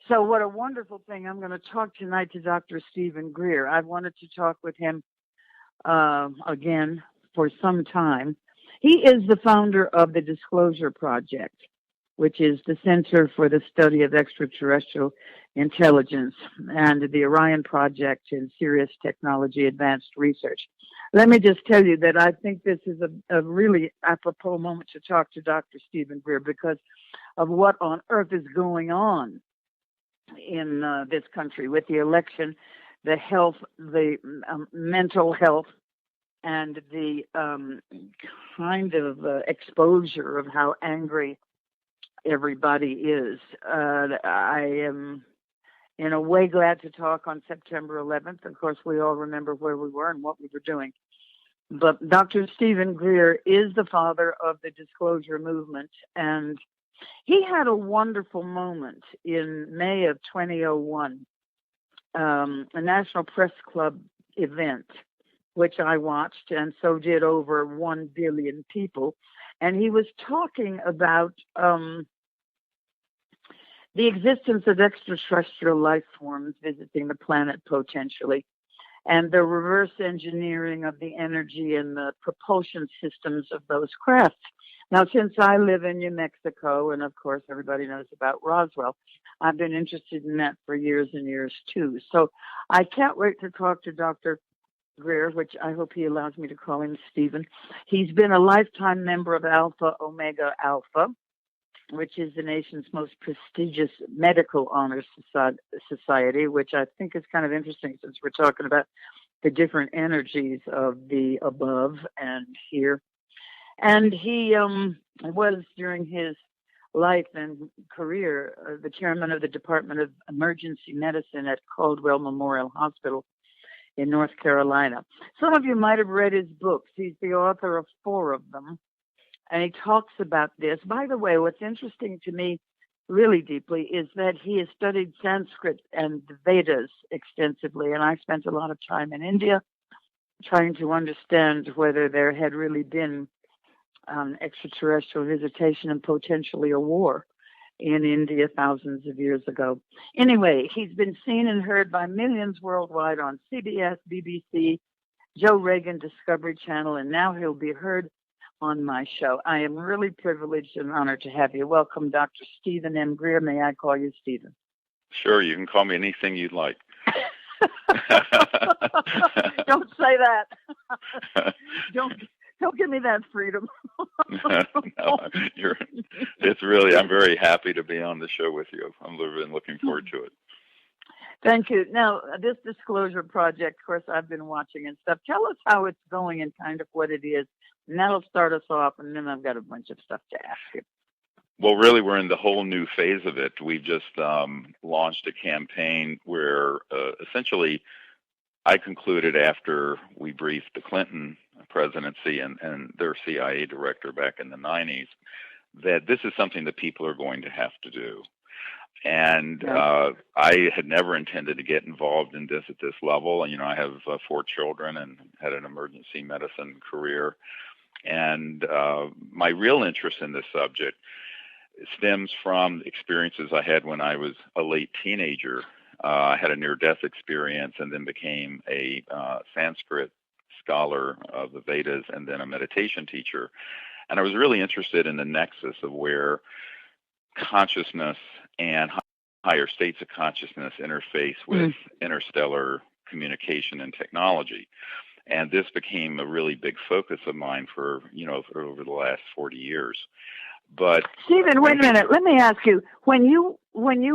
So what a wonderful thing. I'm going to talk tonight to Dr. Stephen Greer. I've wanted to talk with him again for some time. He is the founder of the Disclosure Project, which is the Center for the Study of Extraterrestrial Intelligence, and the Orion Project in Serious Technology Advanced Research. Let me just tell you that I think this is a really apropos moment to talk to Dr. Stephen Greer because of what on earth is going on in this country with the election, the health, the mental health, and the kind of exposure of how angry everybody is. I am, in a way, glad to talk on September 11th. Of course, we all remember where we were and what we were doing. But Dr. Stephen Greer is the father of the disclosure movement, and he had a wonderful moment in May of 2001, a National Press Club event, which I watched, and so did over 1 billion people. And he was talking about the existence of extraterrestrial life forms visiting the planet potentially, and the reverse engineering of the energy and the propulsion systems of those crafts. Now, since I live in New Mexico, and of course everybody knows about Roswell, I've been interested in that for years and years too. So I can't wait to talk to Dr. Greer, which I hope he allows me to call him Stephen. He's been a lifetime member of Alpha Omega Alpha, which is the nation's most prestigious medical honor society, which I think is kind of interesting since we're talking about the different energies of the above and here. And he was, during his life and career, the chairman of the Department of Emergency Medicine at Caldwell Memorial Hospital in North Carolina. Some of you might have read his books. He's the author of 4 of them. And he talks about this. By the way, what's interesting to me really deeply is that he has studied Sanskrit and the Vedas extensively. And I spent a lot of time in India trying to understand whether there had really been extraterrestrial visitation and potentially a war in India thousands of years ago. Anyway, he's been seen and heard by millions worldwide on CBS, BBC, Joe Rogan, Discovery Channel, and now he'll be heard on my show. I am really privileged and honored to have you. Welcome, Dr. Stephen M. Greer. May I call you Stephen? Sure, you can call me anything you'd like. Don't say that. Don't give me that freedom. No, it's really, I'm very happy to be on the show with you. I'm really looking forward to it. Thank you. Now, this Disclosure Project, of course, I've been watching and stuff. Tell us how it's going and kind of what it is. And that'll start us off, and then I've got a bunch of stuff to ask you. Well, really, we're in the whole new phase of it. We've just launched a campaign where essentially I concluded after we briefed the Clinton presidency and their CIA director back in the 90s that this is something that people are going to have to do. And I had never intended to get involved in this at this level. And, I have 4 children and had an emergency medicine career. And my real interest in this subject stems from experiences I had when I was a late teenager. I had a near-death experience and then became a Sanskrit scholar of the Vedas and then a meditation teacher. And I was really interested in the nexus of where consciousness and higher states of consciousness interface with interstellar communication and technology. And this became a really big focus of mine for over the last 40 years. But Stephen, wait a minute. Let me ask you, when you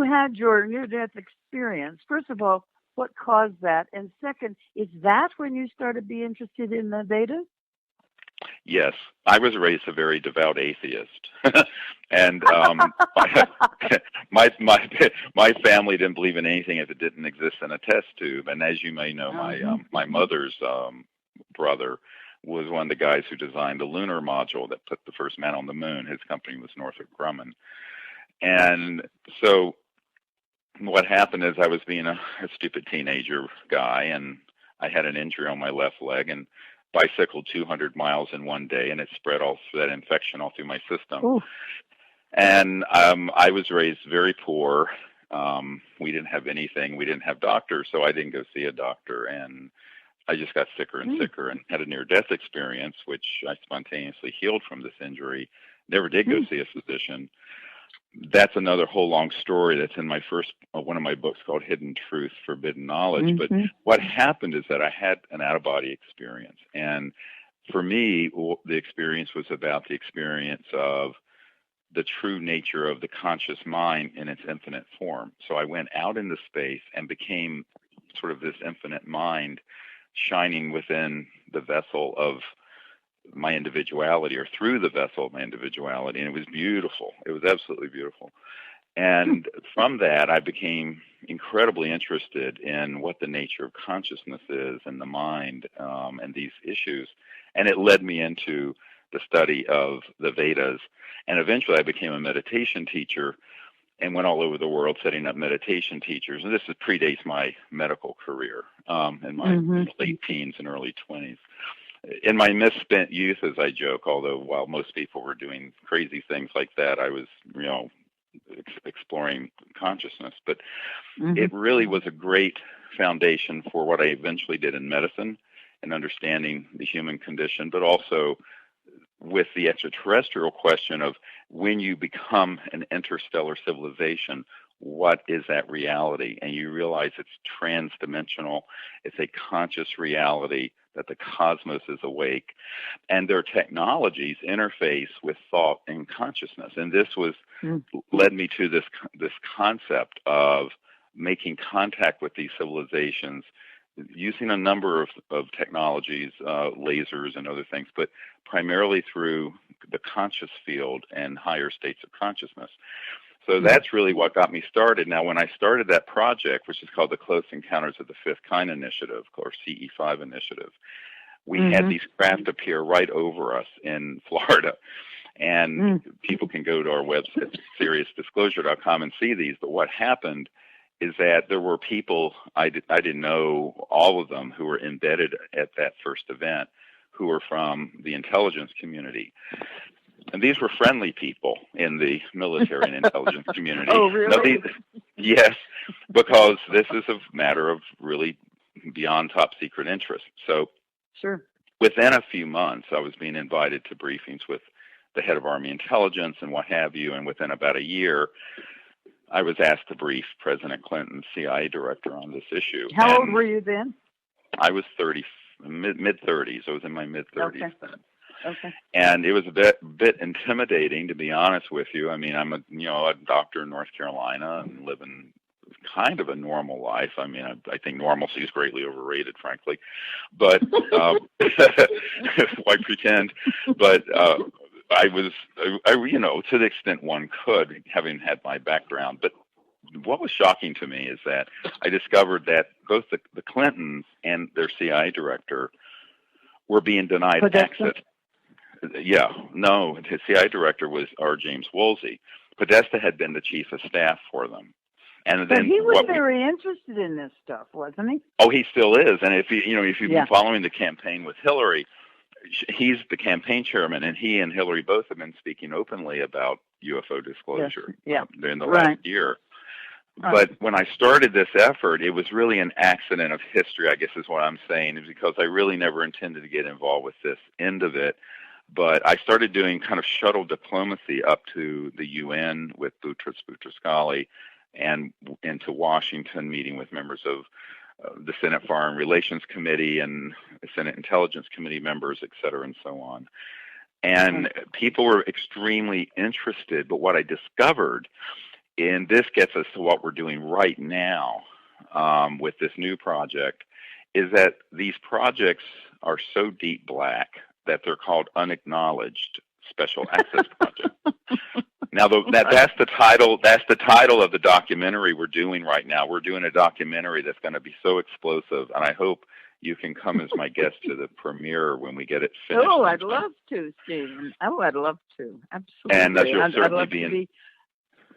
had your near-death experience, first of all, what caused that? And second, is that when you started to be interested in the Vedas? Yes, I was raised a very devout atheist, and my family didn't believe in anything if it didn't exist in a test tube. And as you may know, my mother's brother was one of the guys who designed the lunar module that put the first man on the moon. His company was Northrop Grumman, and so what happened is I was being a stupid teenager guy, and I had an injury on my left leg and bicycled 200 miles in one day, and it spread all that infection all through my system. Ooh. And I was raised very poor. We didn't have anything. We didn't have doctors, so I didn't go see a doctor. And I just got sicker and sicker and had a near-death experience, which I spontaneously healed from this injury. Never did go see a physician. That's another whole long story that's in my first, one of my books called Hidden Truth, Forbidden Knowledge. But what happened is that I had an out-of-body experience. And for me, the experience was about the experience of the true nature of the conscious mind in its infinite form. So I went out into space and became sort of this infinite mind shining within the vessel of my individuality, or through the vessel of my individuality. And it was beautiful. It was absolutely beautiful. And from that, I became incredibly interested in what the nature of consciousness is and the mind, and these issues. And it led me into the study of the Vedas. And eventually I became a meditation teacher and went all over the world setting up meditation teachers. And this predates my medical career, in my late teens and early 20s. In my misspent youth, as I joke, although while most people were doing crazy things like that, I was, exploring consciousness. But it really was a great foundation for what I eventually did in medicine and understanding the human condition, but also with the extraterrestrial question of when you become an interstellar civilization, what is that reality? And you realize it's trans-dimensional. It's a conscious reality that the cosmos is awake, and their technologies interface with thought and consciousness. And this was led me to this concept of making contact with these civilizations using a number of technologies, lasers and other things, but primarily through the conscious field and higher states of consciousness. So that's really what got me started. Now, when I started that project, which is called the Close Encounters of the Fifth Kind Initiative, or CE5 Initiative, we had these craft appear right over us in Florida. And people can go to our website, SeriousDisclosure.com, and see these. But what happened is that there were people, I didn't know all of them, who were embedded at that first event, who were from the intelligence community. And these were friendly people in the military and intelligence community. Oh, really? Yes, because this is a matter of really beyond top secret interest. So within a few months, I was being invited to briefings with the head of Army intelligence and what have you. And within about a year, I was asked to brief President Clinton's CIA director on this issue. How old were you then? I was mid-30s. I was in my mid-30s then. Okay. And it was a bit intimidating, to be honest with you. I mean, I'm a doctor in North Carolina and living kind of a normal life. I mean, I think normalcy is greatly overrated, frankly. But why pretend? But I was, to the extent one could, having had my background. But what was shocking to me is that I discovered that both the Clintons and their CIA director were being denied access. Yeah, no, his CIA director was R. James Woolsey. Podesta had been the chief of staff for them. And but then he was very interested in this stuff, wasn't he? Oh, he still is. And if you've been following the campaign with Hillary, he's the campaign chairman, and he and Hillary both have been speaking openly about UFO disclosure during the last year. But when I started this effort, it was really an accident of history, I guess is what I'm saying, is because I really never intended to get involved with this end of it. But I started doing kind of shuttle diplomacy up to the UN with Boutros Boutros-Ghali and into Washington, meeting with members of the Senate Foreign Relations Committee and the Senate Intelligence Committee members, et cetera, and so on. And people were extremely interested. But what I discovered, and this gets us to what we're doing right now with this new project, is that these projects are so deep black that they're called unacknowledged special access projects. Now, that's the title. That's the title of the documentary we're doing right now. We're doing a documentary that's going to be so explosive, and I hope you can come as my guest to the premiere when we get it finished. Oh, I'd love to, Stephen. Oh, I'd love to. Absolutely. And you'll certainly be in.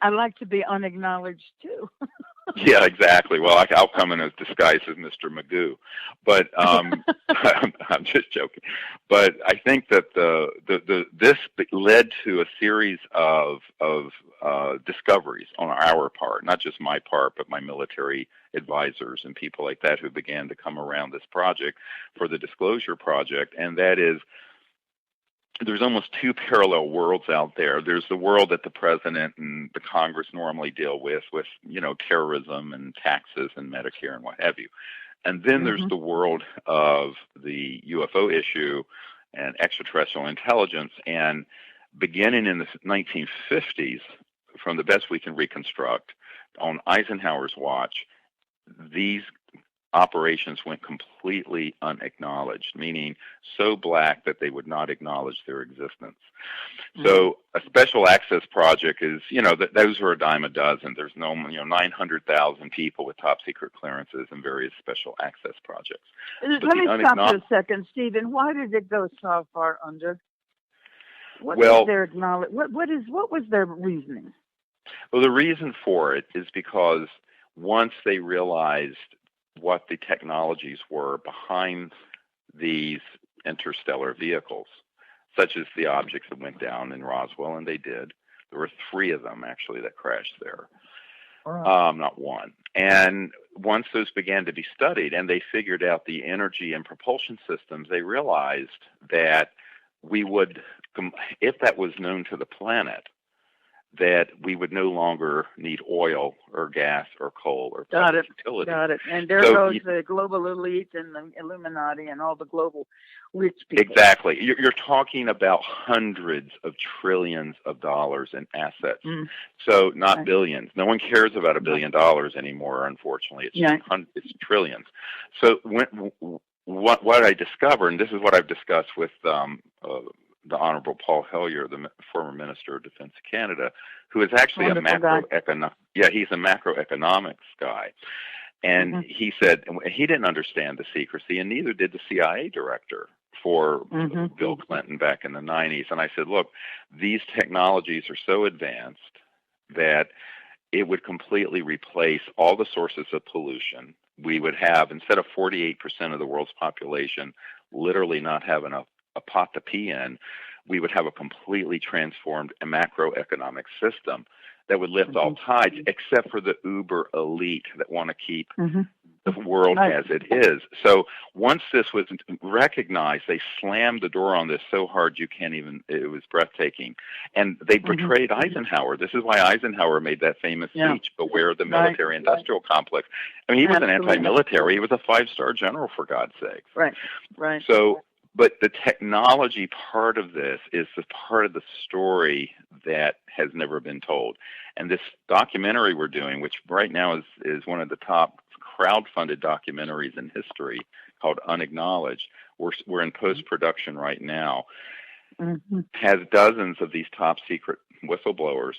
I'd like to be unacknowledged too. Yeah, exactly. Well, I'll come in as disguised as Mr. Magoo, but I'm just joking. But I think that this led to a series of discoveries on our part, not just my part, but my military advisors and people like that who began to come around this project for the Disclosure Project, and that is there's almost two parallel worlds out there. There's the world that the president and the Congress normally deal with, terrorism and taxes and Medicare and what have you. And then there's the world of the UFO issue and extraterrestrial intelligence. And beginning in the 1950s, from the best we can reconstruct, on Eisenhower's watch, these operations went completely unacknowledged, meaning so black that they would not acknowledge their existence. So a special access project is, those are a dime a dozen. There's 900,000 people with top secret clearances and various special access projects. Let me stop for a second, Stephen. Why did it go so far under? What was their acknowledge? What was their reasoning? Well, the reason for it is because once they realized what the technologies were behind these interstellar vehicles, such as the objects that went down in Roswell, and they did. There were 3 of them, actually, that crashed there, not one. And once those began to be studied and they figured out the energy and propulsion systems, they realized that we would, if that was known to the planet, that we would no longer need oil or gas or coal or public utility. Got it. And there goes the global elite and the Illuminati and all the global rich people. Exactly. You're talking about hundreds of trillions of dollars in assets. So not billions. No one cares about $1 billion anymore, unfortunately. It's trillions. So what I discovered, and this is what I've discussed with the Honorable Paul Hellyer, the former Minister of Defense of Canada, who is actually he's a macroeconomics guy. And he said he didn't understand the secrecy, and neither did the CIA director for Bill Clinton back in the 90s. And I said, look, these technologies are so advanced that it would completely replace all the sources of pollution. We would have, instead of 48% of the world's population literally not having a pot to pee in, we would have a completely transformed macroeconomic system that would lift all tides, except for the uber elite that want to keep the world as it is. So once this was recognized, they slammed the door on this so hard you can't even, it was breathtaking. And they betrayed Eisenhower. This is why Eisenhower made that famous speech, beware of the military-industrial complex. I mean, he wasn't anti-military. He was a 5-star general, for God's sakes. Right. So, but the technology part of this is the part of the story that has never been told. And this documentary we're doing, which right now is one of the top crowd-funded documentaries in history, called Unacknowledged, we're in post-production right now, has dozens of these top-secret whistleblowers,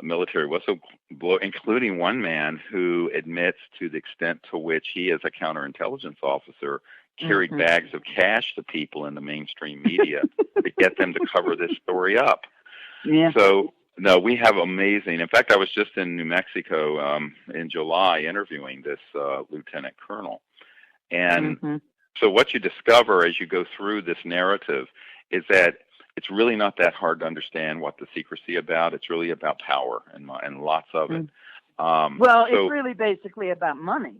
military whistleblowers, including one man who admits to the extent to which he, as a counterintelligence officer, carried bags of cash to people in the mainstream media to get them to cover this story up. So, no, we have amazing. In fact, I was just in New Mexico in July interviewing this lieutenant colonel. And so what you discover as you go through this narrative is that it's really not that hard to understand what the secrecy about. It's really about power and lots of it. It's really basically about money.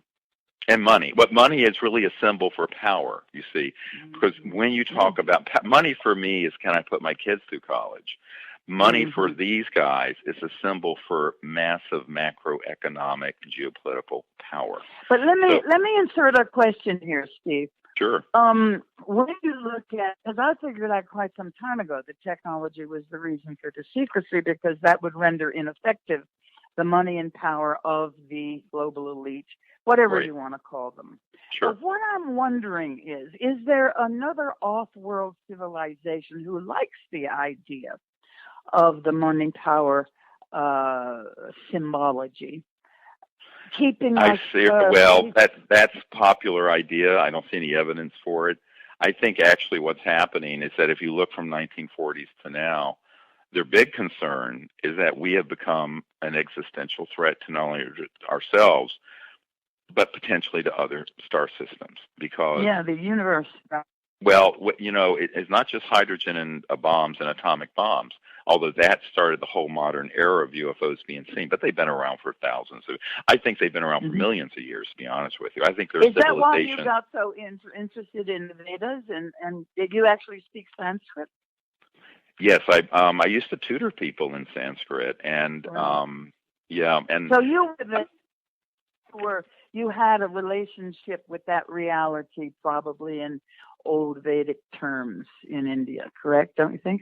And money. But money is really a symbol for power, you see. Because when you talk about money, for me, is can I put my kids through college? Money for these guys is a symbol for massive macroeconomic geopolitical power. But let me insert a question here, Steve. Sure. When you look at, because I figured out quite some time ago that technology was the reason for the secrecy, because that would render ineffective the money and power of the global elite, whatever you want to call them. Sure. But what I'm wondering is there another off-world civilization who likes the idea of the money power symbology? Keeping I see. That's a popular idea. I don't see any evidence for it. I think actually what's happening is that if you look from 1940s to now, their big concern is that we have become an existential threat to not only ourselves, but potentially to other star systems. Because the universe. well, it's not just hydrogen and bombs and atomic bombs, although that started the whole modern era of UFOs being seen, but they've been around for thousands. I think they've been around for millions of years, to be honest with you. I think there's civilization. Is that why you got so interested in the Vedas? And did you actually speak Sanskrit? Yes, I used to tutor people in Sanskrit, and and so you had a relationship with that reality, probably in old Vedic terms in India, correct? Don't you think?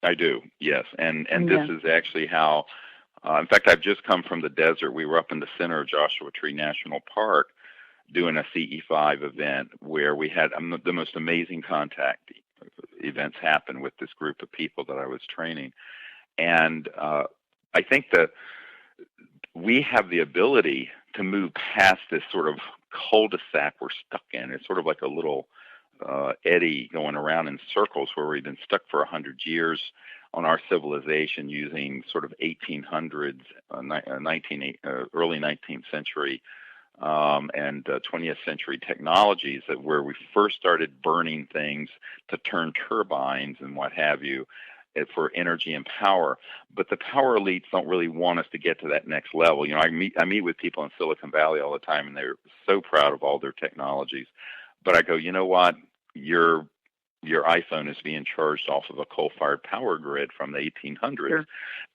I do, yes, and this is actually how. In fact, I've just come from the desert. We were up in the center of Joshua Tree National Park doing a CE5 event where we had the most amazing contact events happen with this group of people that I was training. And I think that we have the ability to move past this sort of cul-de-sac we're stuck in. It's sort of like a little eddy going around in circles where we've been stuck for 100 years on our civilization using sort of 1800s, early 19th century and 20th century technologies, where we first started burning things to turn turbines and what have you for energy and power. But the power elites don't really want us to get to that next level. I meet with people in Silicon Valley all the time, and they're so proud of all their technologies. But I go, you know what? Your iPhone is being charged off of a coal-fired power grid from the 1800s. Sure.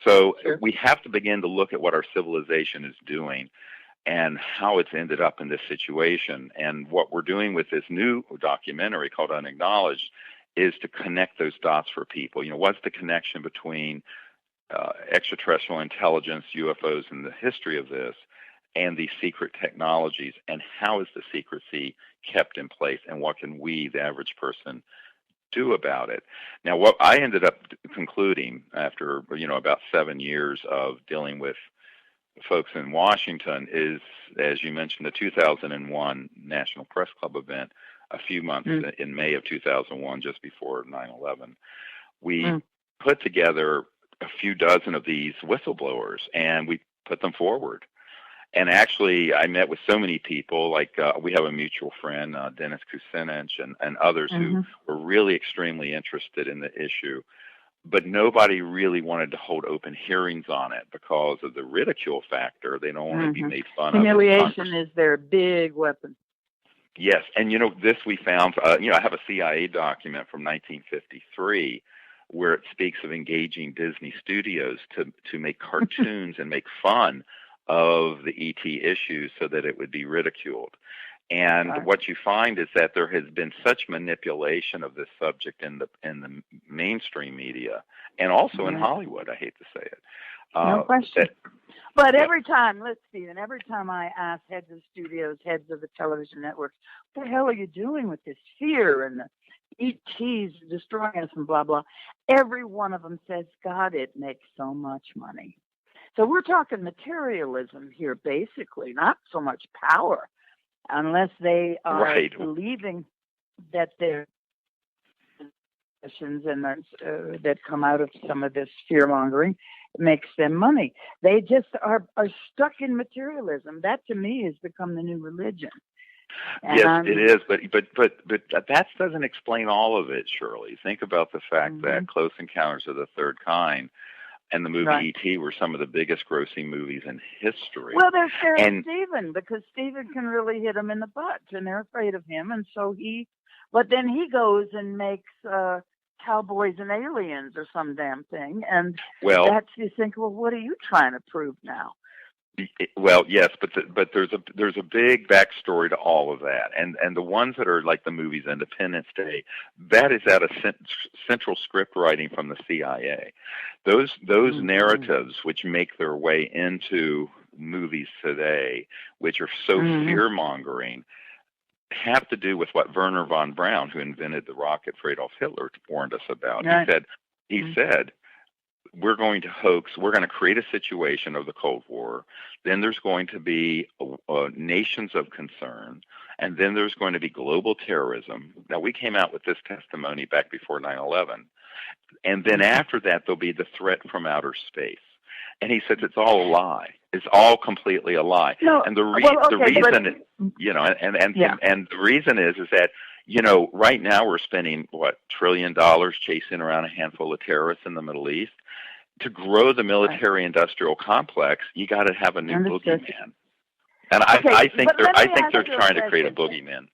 So we have to begin to look at what our civilization is doing and how it's ended up in this situation. And what we're doing with this new documentary called Unacknowledged is to connect those dots for people. What's the connection between extraterrestrial intelligence, UFOs, and the history of this, and these secret technologies, and how is the secrecy kept in place, and what can we, the average person, do about it? Now, what I ended up concluding after about 7 years of dealing with folks in Washington is, as you mentioned, the 2001 National Press Club event a few months in May of 2001, just before 9/11. We put together a few dozen of these whistleblowers, and we put them forward. And actually, I met with so many people, like we have a mutual friend, Dennis Kucinich, and others who were really extremely interested in the issue. But nobody really wanted to hold open hearings on it because of the ridicule factor. They don't want to be made fun of. Humiliation is their big weapon. Yes, and this we found. I have a CIA document from 1953 where it speaks of engaging Disney Studios to make cartoons and make fun of the ET issues so that it would be ridiculed. And what you find is that there has been such manipulation of this subject in the mainstream media and also in Hollywood. I hate to say it. No question. But every time I ask heads of studios, heads of the television networks, what the hell are you doing with this fear and the ETs destroying us and blah, blah, every one of them says, God, it makes so much money. So we're talking materialism here, basically, not so much power, unless they are believing that their and that come out of some of this fear-mongering makes them money. They just are stuck in materialism. That, to me, has become the new religion. And yes, it is, but that doesn't explain all of it, Shirley. Think about the fact that Close Encounters of the Third Kind and the movie E.T. were some of the biggest grossing movies in history. Well, they're scared of Steven because Steven can really hit them in the butt, and they're afraid of him. And so but then he goes and makes Cowboys and Aliens or some damn thing. And that's, you think, well, what are you trying to prove now? Well, yes, but there's a big backstory to all of that, and the ones that are like the movies Independence Day, that is out of central script writing from the CIA. Those narratives which make their way into movies today, which are so fear mongering, have to do with what Werner von Braun, who invented the rocket for Adolf Hitler, warned us about. He said we're going to create a situation of the Cold War. Then there's going to be nations of concern. And then there's going to be global terrorism. Now, we came out with this testimony back before 9/11. And then after that, there'll be the threat from outer space. And he says it's all a lie. It's all completely a lie. No, And the okay, reason, and the reason is that, right now we're spending $1 trillion chasing around a handful of terrorists in the Middle East. To grow the military-industrial complex, you got to have a new boogeyman. And I think they're trying to create a boogeyman.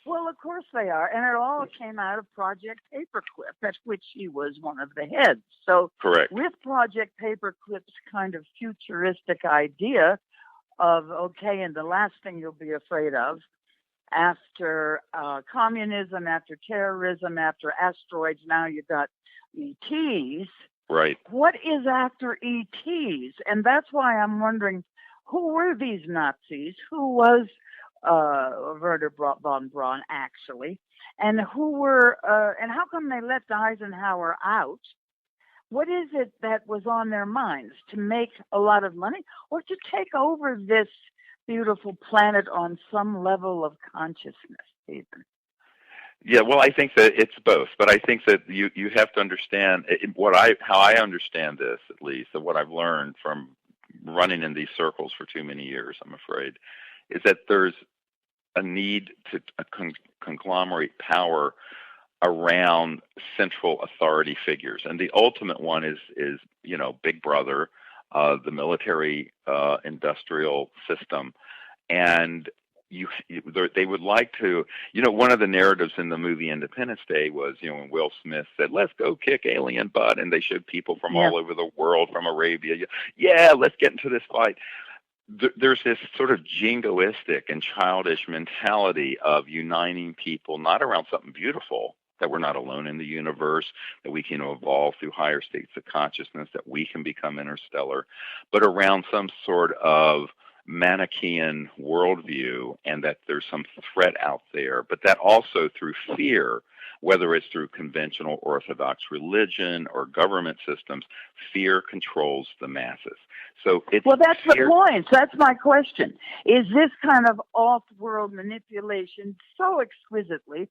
Well, of course they are, and it all came out of Project Paperclip, at which he was one of the heads. So, correct. With Project Paperclip's kind of futuristic idea of, okay, and the last thing you'll be afraid of after communism, after terrorism, after asteroids, now you've got ETs. Right. What is after ETs? And that's why I'm wondering, who were these Nazis? Who was Werner von Braun, actually? And who were, and how come they let Eisenhower out? What is it that was on their minds? To make a lot of money, or to take over this beautiful planet on some level of consciousness, even? Yeah, well, I think that it's both, but I think that you have to understand how I understand this, at least, of what I've learned from running in these circles for too many years, I'm afraid, is that there's a need to conglomerate power around central authority figures, and the ultimate one is Big Brother, the military industrial system, and they would like to, one of the narratives in the movie Independence Day was, when Will Smith said, "Let's go kick alien butt," and they showed people from all over the world, from Arabia. Yeah, let's get into this fight. There's this sort of jingoistic and childish mentality of uniting people, not around something beautiful, that we're not alone in the universe, that we can evolve through higher states of consciousness, that we can become interstellar, but around some sort of Manichaean worldview, and that there's some threat out there, but that also through fear, whether it's through conventional Orthodox religion or government systems, fear controls the masses. So that's the point. That's my question. Is this kind of off-world manipulation so exquisitely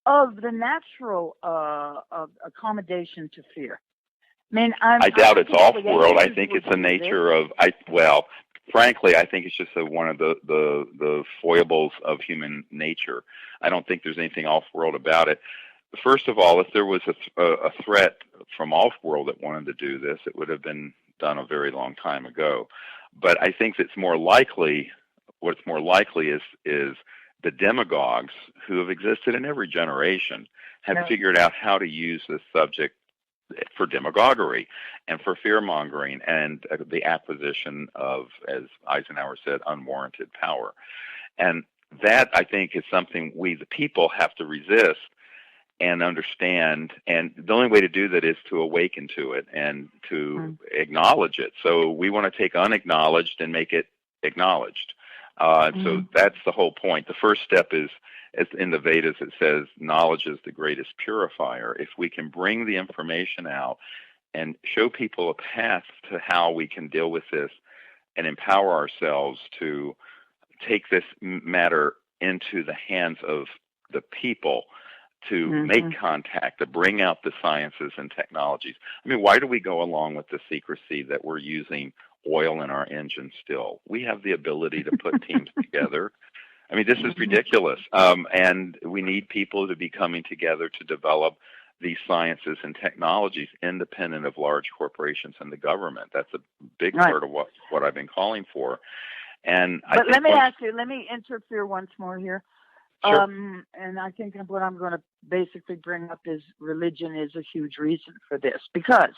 of the natural accommodation to fear? I doubt it's off-world. I think it's the nature of frankly, I think it's just one of the foibles of human nature. I don't think there's anything off-world about it. First of all, if there was a threat from off-world that wanted to do this, it would have been done a very long time ago. But I think what's more likely is the demagogues who have existed in every generation have figured out how to use this subject for demagoguery and for fear-mongering and the acquisition of, as Eisenhower said, unwarranted power. And that, I think, is something we, the people, have to resist and understand. And the only way to do that is to awaken to it and to acknowledge it. So we want to take unacknowledged and make it acknowledged. So that's the whole point. The first step is, as in the Vedas, it says, knowledge is the greatest purifier. If we can bring the information out and show people a path to how we can deal with this and empower ourselves to take this matter into the hands of the people, to make contact, to bring out the sciences and technologies. I mean, why do we go along with the secrecy that we're using oil in our engines still? We have the ability to put teams together. I mean, this is ridiculous. And we need people to be coming together to develop these sciences and technologies independent of large corporations and the government. That's a big part of what I've been calling for. But let me interfere once more here. Sure. And I think what I'm going to basically bring up is religion is a huge reason for this. Because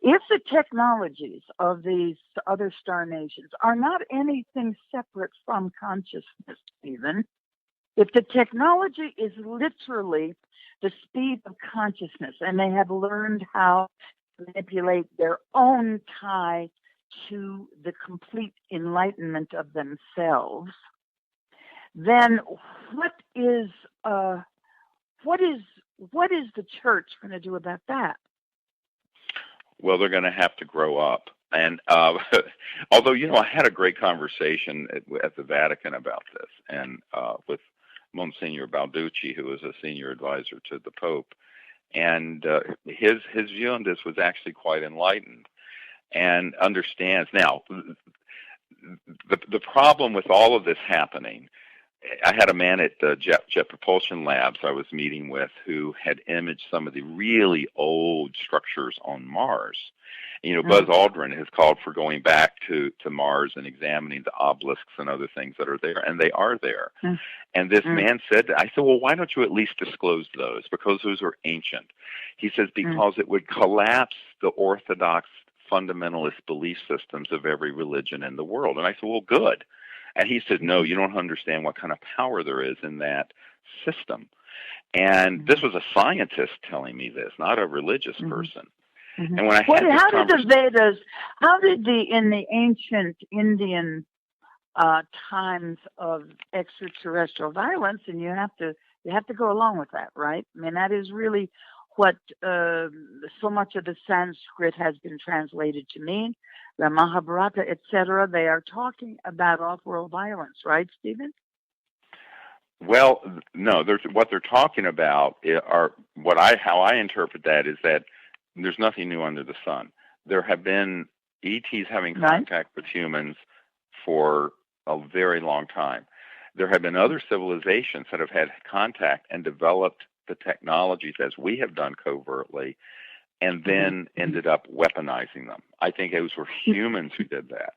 if the technologies of these other star nations are not anything separate from consciousness, even, if the technology is literally the speed of consciousness and they have learned how to manipulate their own tie to the complete enlightenment of themselves, then what is the church going to do about that? Well, they're going to have to grow up. And although, I had a great conversation at the Vatican about this, and with Monsignor Balducci, who is a senior advisor to the Pope, and his view on this was actually quite enlightened and understands. Now, the problem with all of this happening, I had a man at the Jet Propulsion Labs I was meeting with who had imaged some of the really old structures on Mars. Buzz Aldrin has called for going back to Mars and examining the obelisks and other things that are there, and they are there. And this man said, I said, well, why don't you at least disclose those? Because those are ancient. He says, because it would collapse the orthodox fundamentalist belief systems of every religion in the world. And I said, well, good. And he said, no, you don't understand what kind of power there is in that system. And this was a scientist telling me this, not a religious person. And when I had this how did the Vedas, in the ancient Indian times of extraterrestrial violence, and you have to go along with that, right? I mean, that is really what so much of the Sanskrit has been translated to mean. The Mahabharata, etc. They are talking about off-world violence, right, Stephen? Well, no. What they're talking about are how I interpret that is that there's nothing new under the sun. There have been ETs having contact with humans for a very long time. There have been other civilizations that have had contact and developed the technologies as we have done covertly, and then ended up weaponizing them. I think those were humans who did that.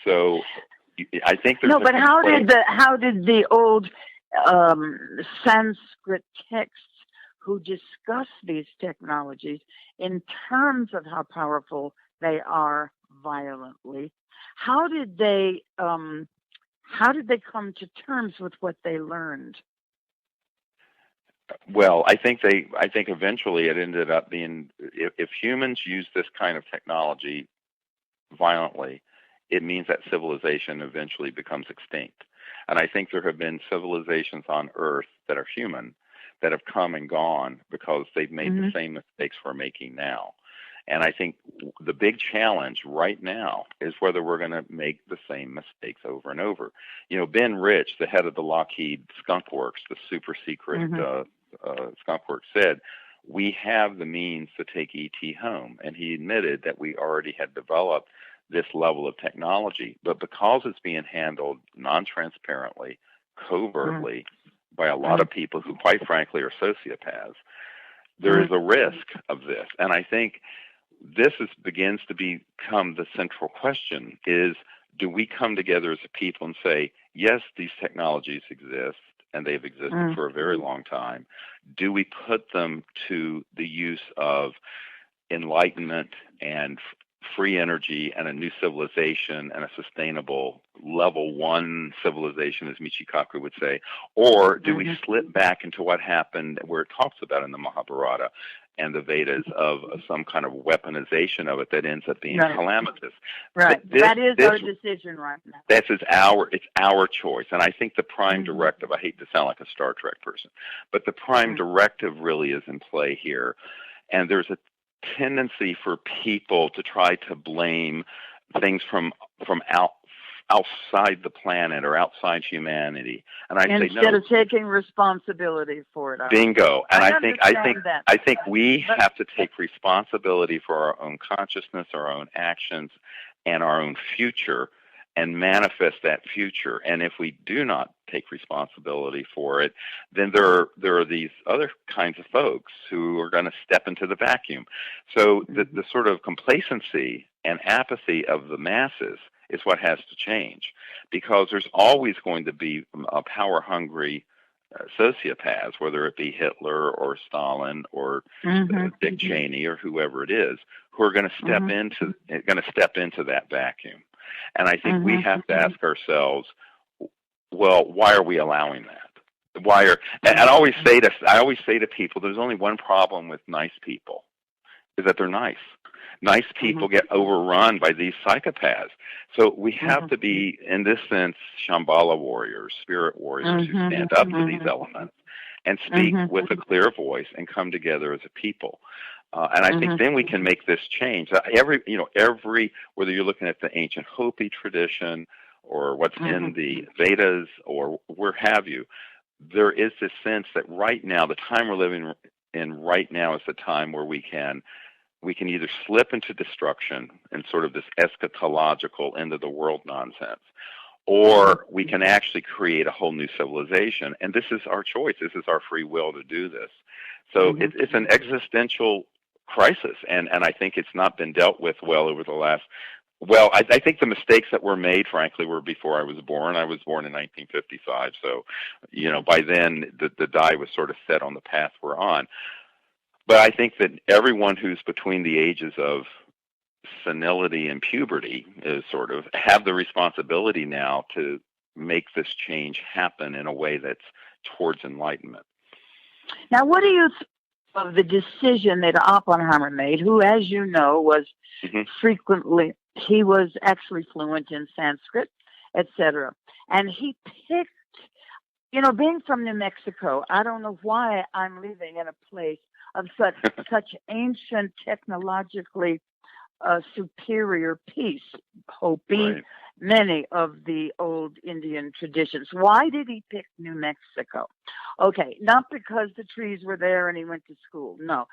So I think there's but how did the old Sanskrit texts who discuss these technologies in terms of how powerful they are violently, how did they come to terms with what they learned? Well, I think eventually it ended up being, if humans use this kind of technology violently, it means that civilization eventually becomes extinct. And I think there have been civilizations on Earth that are human that have come and gone because they've made the same mistakes we're making now. And I think the big challenge right now is whether we're going to make the same mistakes over and over. Ben Rich, the head of the Lockheed Skunk Works, the super secret Skunk Works, said, we have the means to take ET home. And he admitted that we already had developed this level of technology, but because it's being handled non-transparently, covertly, by a lot of people who, quite frankly, are sociopaths, there is a risk of this. And I think this begins to become the central question is, do we come together as a people and say, yes, these technologies exist, and they've existed for a very long time. Do we put them to the use of enlightenment and free energy and a new civilization and a sustainable level one civilization, as Michikaku would say, or do we slip back into what happened where it talks about in the Mahabharata and the Vedas of some kind of weaponization of it that ends up being calamitous? Right. That is our decision right now. It's our choice. And I think the prime directive, I hate to sound like a Star Trek person, but the prime directive really is in play here. And there's a tendency for people to try to blame things from outside the planet or outside humanity, and I say no. Instead of taking responsibility for it. Bingo. And I think we have to take responsibility for our own consciousness, our own actions, and our own future, and manifest that future. And if we do not take responsibility for it, then there are these other kinds of folks who are going to step into the vacuum. So the sort of complacency and apathy of the masses is what has to change, because there's always going to be a power-hungry sociopaths, whether it be Hitler or Stalin or Dick Cheney or whoever it is, who are going to step into that vacuum. And I think we have to ask ourselves, well, why are we allowing that? And I always say to people, there's only one problem with nice people, is that they're nice. Nice people get overrun by these psychopaths. So we have to be, in this sense, Shambhala warriors, spirit warriors who stand up to these elements and speak with a clear voice and come together as a people. And I think then we can make this change. Every whether you're looking at the ancient Hopi tradition or what's in the Vedas or where have you, there is this sense that right now, the time we're living in right now is the time where we can either slip into destruction and sort of this eschatological end of the world nonsense, or we can actually create a whole new civilization. And this is our choice. This is our free will to do this. So it's an existential crisis, and I think it's not been dealt with well over the last. Well, I think the mistakes that were made, frankly, were before I was born. I was born in 1955, so by then the die was sort of set on the path we're on. But I think that everyone who's between the ages of senility and puberty is sort of have the responsibility now to make this change happen in a way that's towards enlightenment. Now, what do you think of the decision that Oppenheimer made, who, as you know, was he was actually fluent in Sanskrit, etc. And he picked, being from New Mexico, I don't know why I'm living in a place of such ancient, technologically superior peace, Hopi, right. Many of the old Indian traditions. Why did he pick New Mexico? Okay, not because the trees were there and he went to school. No.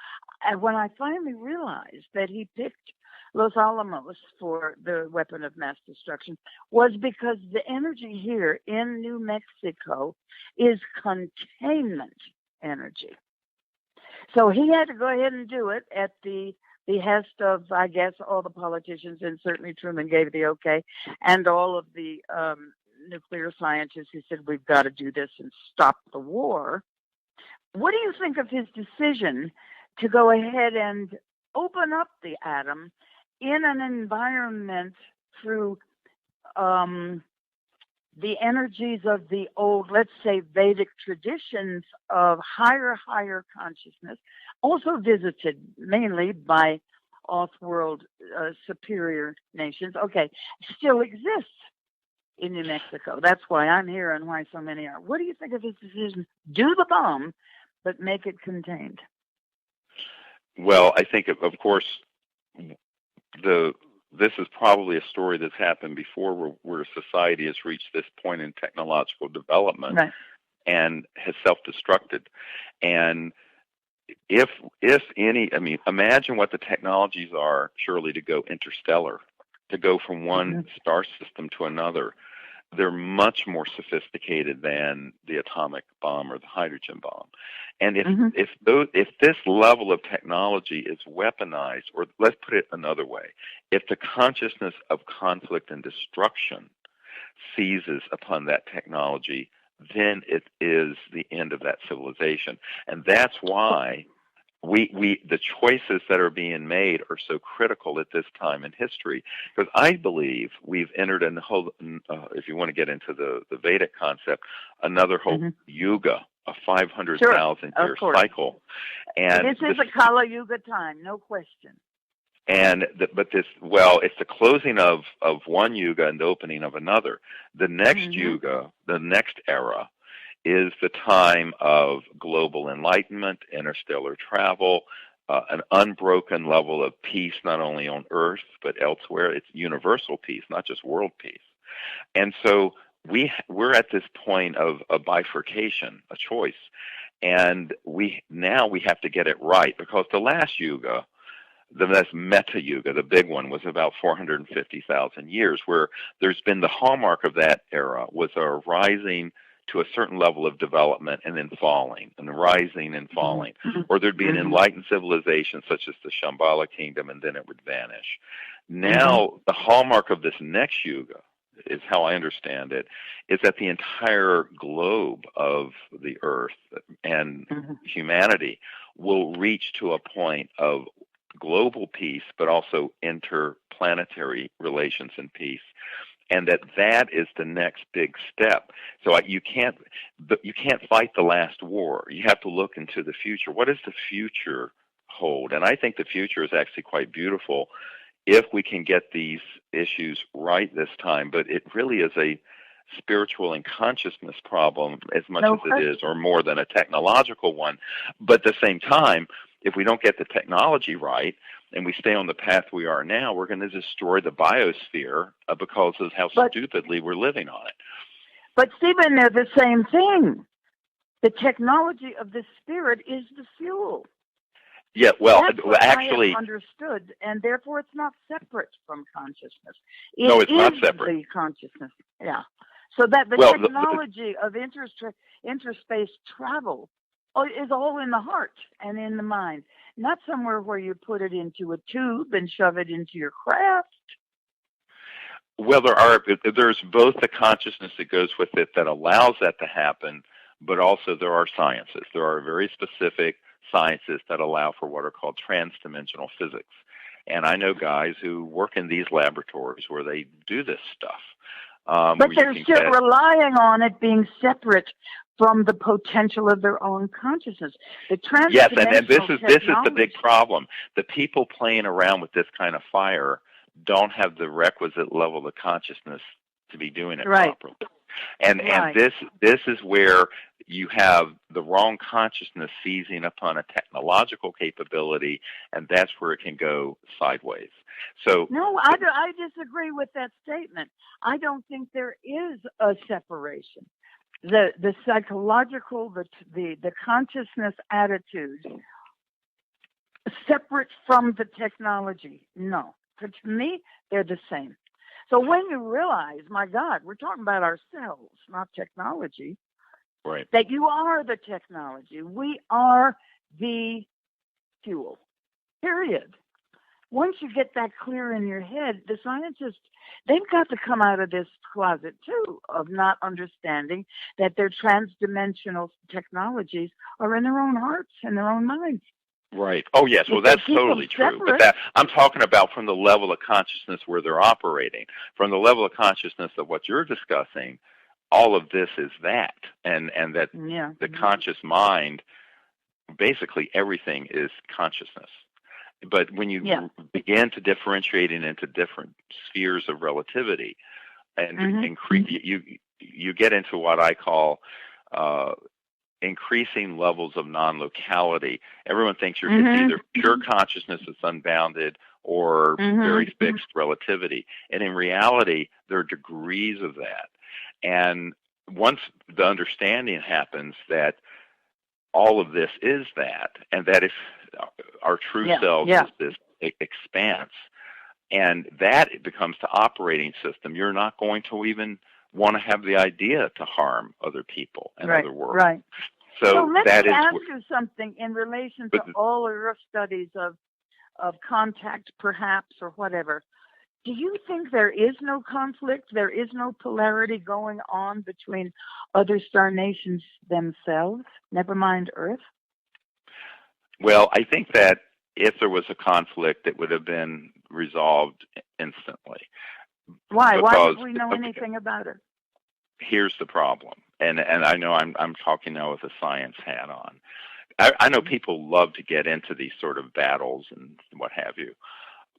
And when I finally realized that he picked Los Alamos for the weapon of mass destruction was because the energy here in New Mexico is containment energy. So he had to go ahead and do it at the behest of, I guess, all the politicians, and certainly Truman gave the okay, and all of the nuclear scientists who said, we've got to do this and stop the war. What do you think of his decision to go ahead and open up the atom in an environment through the energies of the old, let's say, Vedic traditions of higher consciousness, also visited mainly by off-world superior nations, still exists in New Mexico. That's why I'm here and why so many are. What do you think of his decision? Do the bomb, but make it contained. Well, I think, of course, this is probably a story that's happened before where society has reached this point in technological development and has self-destructed. And if any, imagine what the technologies are, surely, to go interstellar, to go from one star system to another. They're much more sophisticated than the atomic bomb or the hydrogen bomb. And if this level of technology is weaponized, or let's put it another way, if the consciousness of conflict and destruction seizes upon that technology, then it is the end of that civilization. And that's why the choices that are being made are so critical at this time in history, because I believe we've entered in the whole, if you want to get into the Vedic concept, another whole yuga, a 500,000 year cycle. And this is a Kali Yuga time, no question. And it's the closing of one yuga and the opening of another. The next yuga, the next era, is the time of global enlightenment, interstellar travel, an unbroken level of peace, not only on Earth, but elsewhere. It's universal peace, not just world peace. And so we're at this point of a bifurcation, a choice. And we have to get it right, because the last yuga, the Meta Yuga, the big one, was about 450,000 years, where there's been the hallmark of that era was a rising to a certain level of development and then falling, and rising and falling. Or there'd be an enlightened civilization such as the Shambhala kingdom, and then it would vanish. Now, the hallmark of this next yuga, is how I understand it, is that the entire globe of the earth and humanity will reach to a point of global peace, but also interplanetary relations and peace. And that is the next big step. So you can't fight the last war. You have to look into the future. What does the future hold? And I think the future is actually quite beautiful if we can get these issues right this time. But it really is a spiritual and consciousness problem as much as it is, or more than a technological one. But at the same time, if we don't get the technology right and we stay on the path we are now, we're going to destroy the biosphere because of how stupidly we're living on it. But Stephen, they're the same thing. The technology of the spirit is the fuel. Yeah, well, that's what actually, I have understood, and therefore it's not separate from consciousness. No, it's not separate. The consciousness, yeah. So that the technology of interspace travel is all in the heart and in the mind, not somewhere where you put it into a tube and shove it into your craft. Well, there's both the consciousness that goes with it that allows that to happen, but also there are sciences. There are very specific sciences that allow for what are called transdimensional physics. And I know guys who work in these laboratories where they do this stuff. But they're still relying on it being separate from the potential of their own consciousness. The yes, and this is the big problem. The people playing around with this kind of fire don't have the requisite level of consciousness to be doing it properly. And this is where you have the wrong consciousness seizing upon a technological capability, and that's where it can go sideways. So no, I disagree with that statement. I don't think there is a separation. The psychological, the consciousness attitudes separate from the technology. No, to me, they're the same. So when you realize, my God, we're talking about ourselves, not technology, right? That you are the technology. We are the fuel, period. Once you get that clear in your head, the scientists, they've got to come out of this closet, too, of not understanding that their transdimensional technologies are in their own hearts and their own minds. Right. Oh, yes. Well, that's totally true. But I'm talking about from the level of consciousness where they're operating. From the level of consciousness of what you're discussing, all of this is that. And that the conscious mind, basically everything is consciousness. But when you begin to differentiate it into different spheres of relativity, and you get into what I call increasing levels of non-locality. Everyone thinks it's either pure consciousness that's unbounded or very fixed relativity. And in reality, there are degrees of that. And once the understanding happens that all of this is that, and that if our true selves is this expanse, and that it becomes the operating system, you're not going to even want to have the idea to harm other people and other worlds. Right. So let me ask you something in relation to all of your studies of contact, perhaps, or whatever. Do you think there is no conflict, there is no polarity going on between other star nations themselves, never mind Earth? Well, I think that if there was a conflict, it would have been resolved instantly. Why? Why don't we know anything about it? Here's the problem, and I know I'm talking now with a science hat on. I know people love to get into these sort of battles and what have you,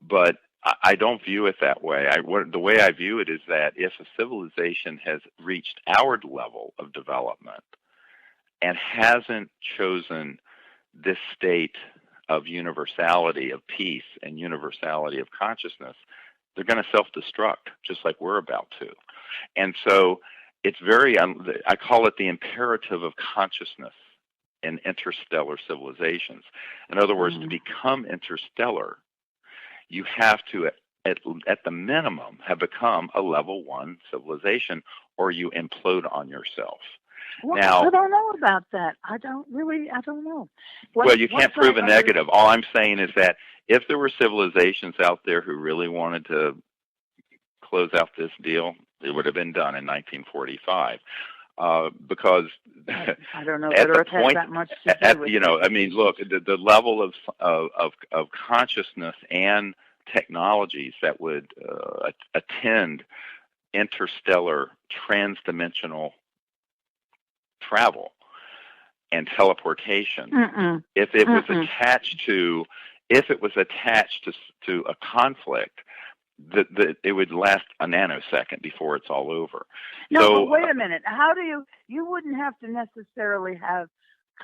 but I don't view it that way. The way I view it is that if a civilization has reached our level of development and hasn't chosen this state of universality of peace and universality of consciousness, they're going to self-destruct, just like we're about to. And so it's I call it the imperative of consciousness in interstellar civilizations. In other words, to become interstellar, you have to, at the minimum, have become a level 1 civilization, or you implode on yourself. Well, now, I don't know about that. I don't know. Well, you can't prove a negative. All I'm saying is that if there were civilizations out there who really wanted to close out this deal, it would have been done in 1945. Because I don't know that Earth has that much to do with it. I mean, look, the level of consciousness and technologies that would attend interstellar transdimensional travel and teleportation, if it was attached to a conflict, that it would last a nanosecond before it's all over. No, but wait a minute. How do you wouldn't have to necessarily have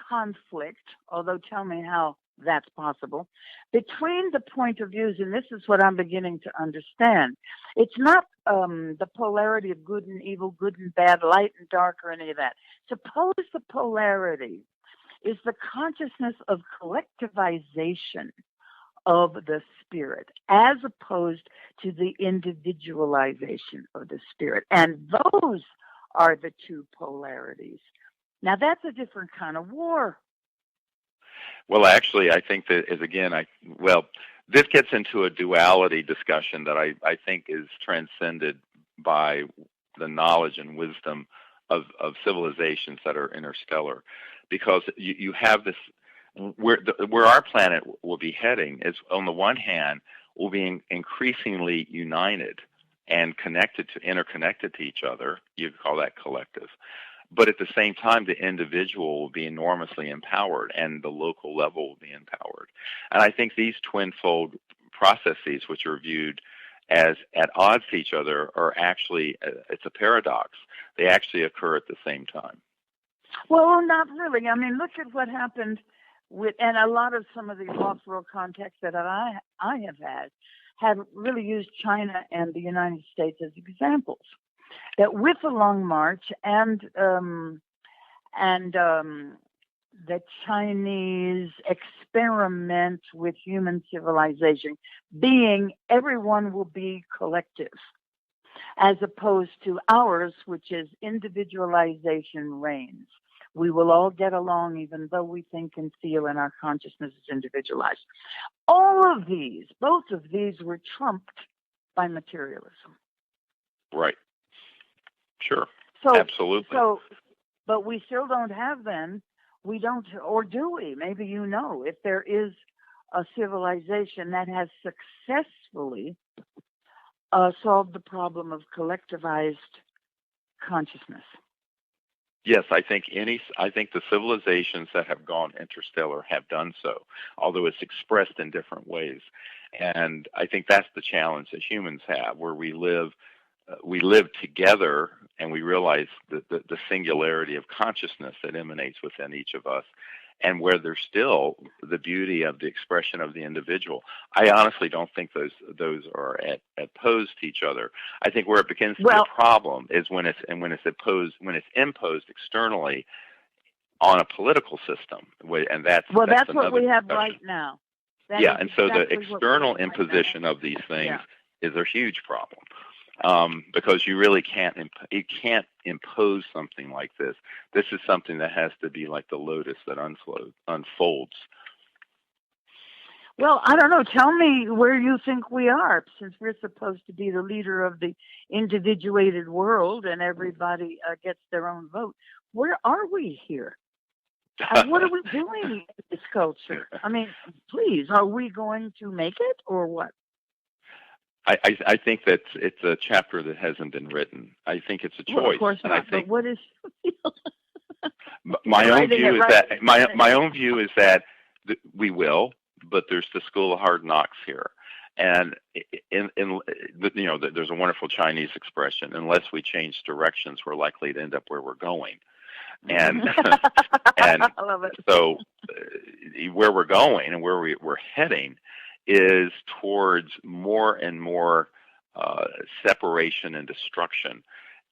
conflict, although tell me how that's possible, between the point of views, and this is what I'm beginning to understand. It's not the polarity of good and evil, good and bad, light and dark, or any of that. Suppose the polarity is the consciousness of collectivization of the spirit as opposed to the individualization of the spirit. And those are the two polarities. Now, that's a different kind of war. Well, actually, I think that is, again, this gets into a duality discussion that I think is transcended by the knowledge and wisdom of civilizations that are interstellar. Because you have this, where our planet will be heading is, on the one hand, we'll be increasingly united and interconnected to each other. You could call that collective. But at the same time, the individual will be enormously empowered, and the local level will be empowered. And I think these twinfold processes, which are viewed as at odds to each other, are actually, it's a paradox. They actually occur at the same time. Well, not really. I mean, look at what happened with, and a lot of some of the off-world contacts that I have had have really used China and the United States as examples. That with the Long March and the Chinese experiment with human civilization being everyone will be collective, as opposed to ours, which is individualization reigns. We will all get along even though we think and feel and our consciousness is individualized. All of these, both of these were trumped by materialism. Right. Sure. So, absolutely. But we still don't have then, we don't, or do we? Maybe you know, if there is a civilization that has successfully solved the problem of collectivized consciousness. Yes, I think the civilizations that have gone interstellar have done so, although it's expressed in different ways. And I think that's the challenge that humans have, where we live together, and we realize the singularity of consciousness that emanates within each of us, and where there's still the beauty of the expression of the individual. I honestly don't think those are opposed to each other. I think where it begins to be a problem is when it's imposed externally on a political system, and that's what we have right now. And so the external imposition of these things is a huge problem. Because you really can't impose something like this. This is something that has to be like the lotus that unfolds. Well, I don't know. Tell me where you think we are, since we're supposed to be the leader of the individuated world and everybody gets their own vote. Where are we here? What are we doing in this culture? I mean, please, are we going to make it or what? I think that it's a chapter that hasn't been written. I think it's a choice. Well, of course not. And I think, but what is my own view is that we will, but there's the school of hard knocks here. And there's a wonderful Chinese expression: unless we change directions, we're likely to end up where we're going. And and I love it. So where we're going and where we're heading is towards more and more separation and destruction.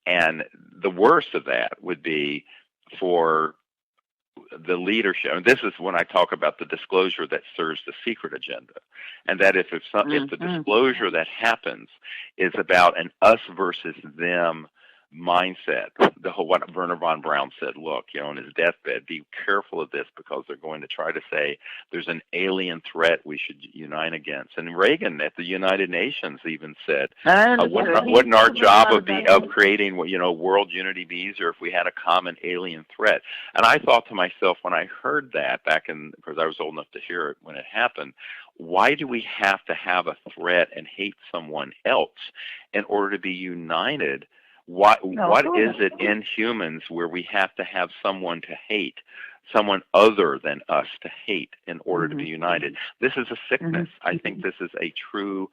And the worst of that would be for the leadership. And this is when I talk about the disclosure that serves the secret agenda. And that if the disclosure that happens is about an us versus them mindset, the whole what Werner von Braun said, look, on his deathbed, be careful of this because they're going to try to say there's an alien threat we should unite against. And Reagan at the United Nations even said, wouldn't our job of creating world unity be easier if we had a common alien threat? And I thought to myself when I heard that because I was old enough to hear it when it happened, why do we have to have a threat and hate someone else in order to be united? What is it in humans where we have to have someone to hate, someone other than us to hate in order to be united? This is a sickness. I think this is a true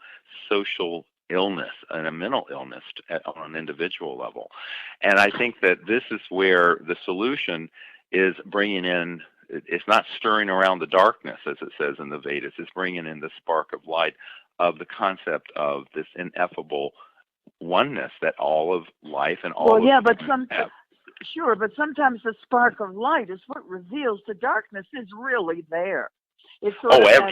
social illness and a mental illness on an individual level. And I think that this is where the solution is bringing in It's not stirring around the darkness, as it says in the Vedas. It's bringing in the spark of light of the concept of this ineffable oneness that all of life and all of humans have. Sure, but sometimes the spark of light is what reveals the darkness is really there. It's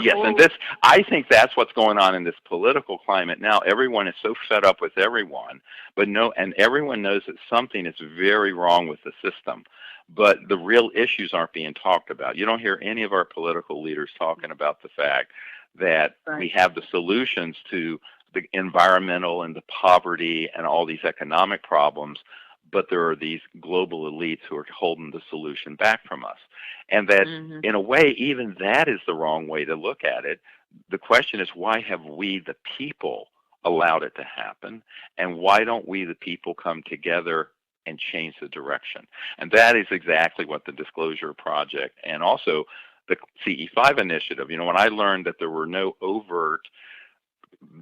yes, and I think that's what's going on in this political climate now. Everyone is so fed up with everyone, and everyone knows that something is very wrong with the system, but the real issues aren't being talked about. You don't hear any of our political leaders talking about the fact that we have the solutions to the environmental and the poverty and all these economic problems, but there are these global elites who are holding the solution back from us. And that, in a way, even that is the wrong way to look at it. The question is, why have we, the people, allowed it to happen? And why don't we, the people, come together and change the direction? And that is exactly what the Disclosure Project and also the CE5 initiative, when I learned that there were no overt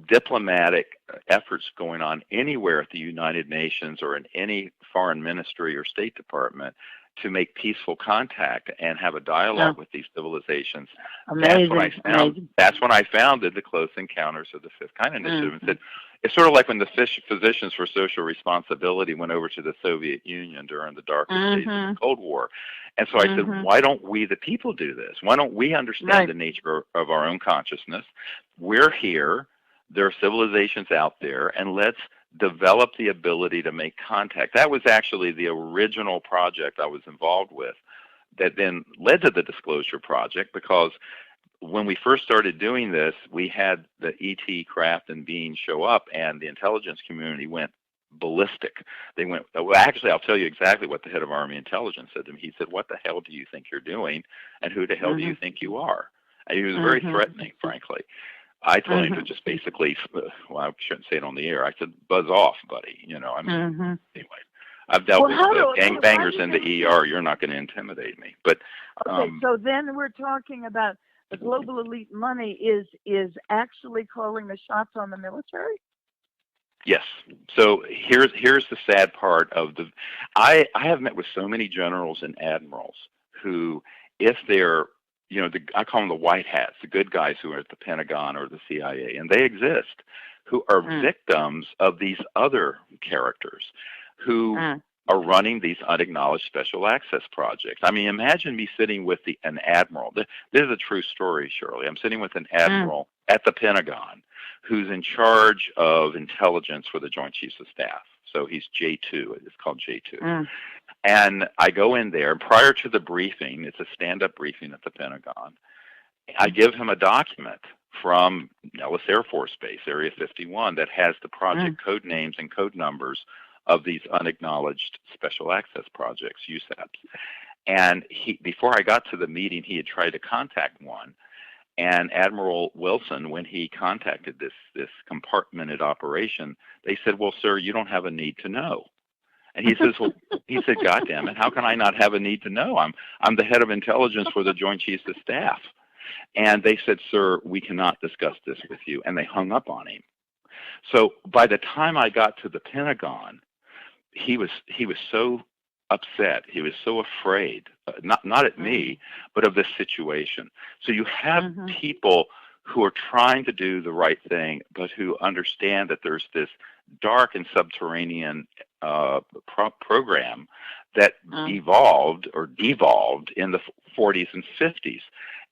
diplomatic efforts going on anywhere at the United Nations or in any foreign ministry or State Department to make peaceful contact and have a dialogue with these civilizations. Amazing. That's when I founded the Close Encounters of the Fifth Kind initiative. And said, it's sort of like when the Physicians for Social Responsibility went over to the Soviet Union during the darkest days of the Cold War. And so I said, why don't we, the people, do this? Why don't we understand the nature of our own consciousness? We're here. There are civilizations out there, and let's develop the ability to make contact. That was actually the original project I was involved with that then led to the Disclosure Project, because when we first started doing this, we had the ET craft and beings show up, and the intelligence community went ballistic. They went, well, actually, I'll tell you exactly what the head of Army Intelligence said to me. He said, "What the hell do you think you're doing, and who the hell do you think you are?" And he was very threatening, frankly. I told him to just basically, well, I shouldn't say it on the air. I said, "Buzz off, buddy." Anyway, I've dealt with gangbangers in the ER. You're not going to intimidate me. But so then we're talking about the global elite money is actually calling the shots on the military? Yes. So here's the sad part of I have met with so many generals and admirals who, if they're, I call them the white hats, the good guys who are at the Pentagon or the CIA, and they exist, who are victims of these other characters who are running these unacknowledged special access projects. I mean, imagine me sitting with an admiral. This is a true story, Shirley. I'm sitting with an admiral at the Pentagon who's in charge of intelligence for the Joint Chiefs of Staff. So he's J2. It's called J2. And I go in there, prior to the briefing, it's a stand-up briefing at the Pentagon, I give him a document from Nellis Air Force Base, Area 51, that has the project code names and code numbers of these unacknowledged special access projects, USAPs. And before I got to the meeting, he had tried to contact one. And Admiral Wilson, when he contacted this compartmented operation, they said, "Well, sir, you don't have a need to know." And he says, "God damn it, how can I not have a need to know? I'm the head of intelligence for the Joint Chiefs of Staff." And they said, "Sir, we cannot discuss this with you." And they hung up on him. So by the time I got to the Pentagon, he was so upset. He was so afraid, not at me, but of this situation. So you have people who are trying to do the right thing, but who understand that there's this dark and subterranean program that evolved or devolved in the 40s and 50s.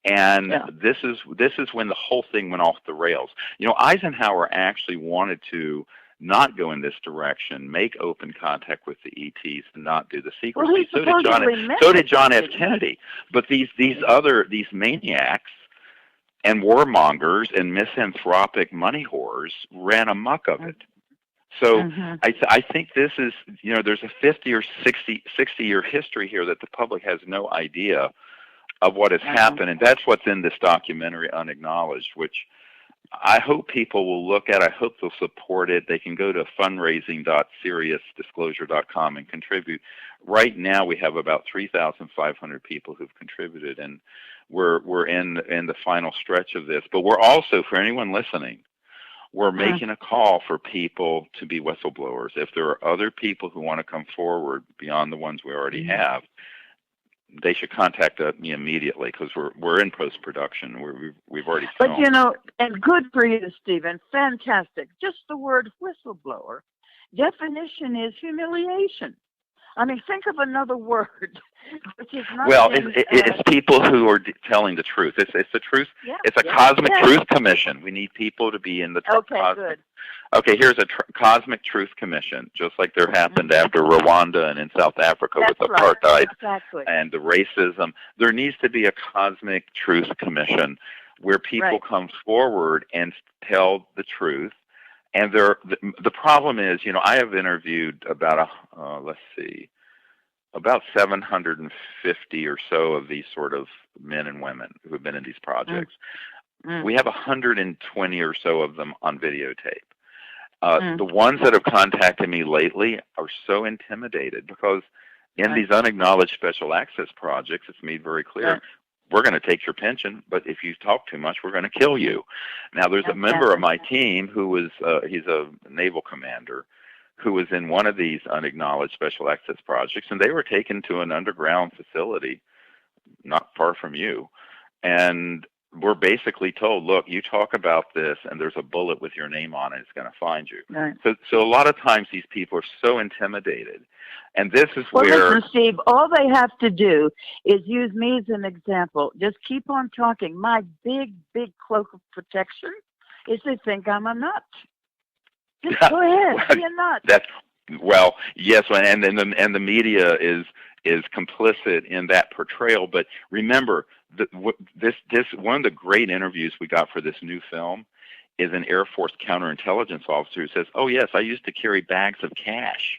And this is when the whole thing went off the rails. Eisenhower actually wanted to not go in this direction, make open contact with the ETs, and not do the secrecy. So did John F. Kennedy. But these maniacs and warmongers and misanthropic money whores ran amok of it. So I think this is, there's a 50 or 60 year history here that the public has no idea of what has happened, and that's what's in this documentary, Unacknowledged, which I hope people will look at. I hope they'll support it. They can go to fundraising.seriousdisclosure.com and contribute. Right now, we have about 3,500 people who've contributed, and we're in the final stretch of this. But we're also, for anyone listening, we're making a call for people to be whistleblowers. If there are other people who want to come forward beyond the ones we already have, they should contact me immediately because we're in post-production. We've already But filmed. you know, and good for you, Stephen. Fantastic. Just the word whistleblower definition is humiliation. I mean, think of another word, which is not. Well, it's people who are telling the truth. It's the truth. Yeah, it's a cosmic truth commission. We need people to be in the good. Okay, here's a cosmic truth commission, just like there happened after Rwanda and in South Africa with apartheid and the racism. There needs to be a cosmic truth commission where people come forward and tell the truth. And the problem is, I have interviewed about about 750 or so of these sort of men and women who have been in these projects. We have 120 or so of them on videotape. The ones that have contacted me lately are so intimidated because in these unacknowledged special access projects, it's made very clear, we're going to take your pension, but if you talk too much, we're going to kill you. Now, there's a member of my team who was, he's a naval commander, who was in one of these unacknowledged special access projects, and they were taken to an underground facility not far from you. And we're basically told, look, you talk about this, and there's a bullet with your name on it. It's going to find you. Right. So a lot of times these people are so intimidated. And this is where... Listen, Steve, all they have to do is use me as an example. Just keep on talking. My big, big cloak of protection is they think I'm a nut. Just go ahead, be a nut. Well, yes, and the media is complicit in that portrayal. But remember, this one of the great interviews we got for this new film is an Air Force counterintelligence officer who says, "Oh yes, I used to carry bags of cash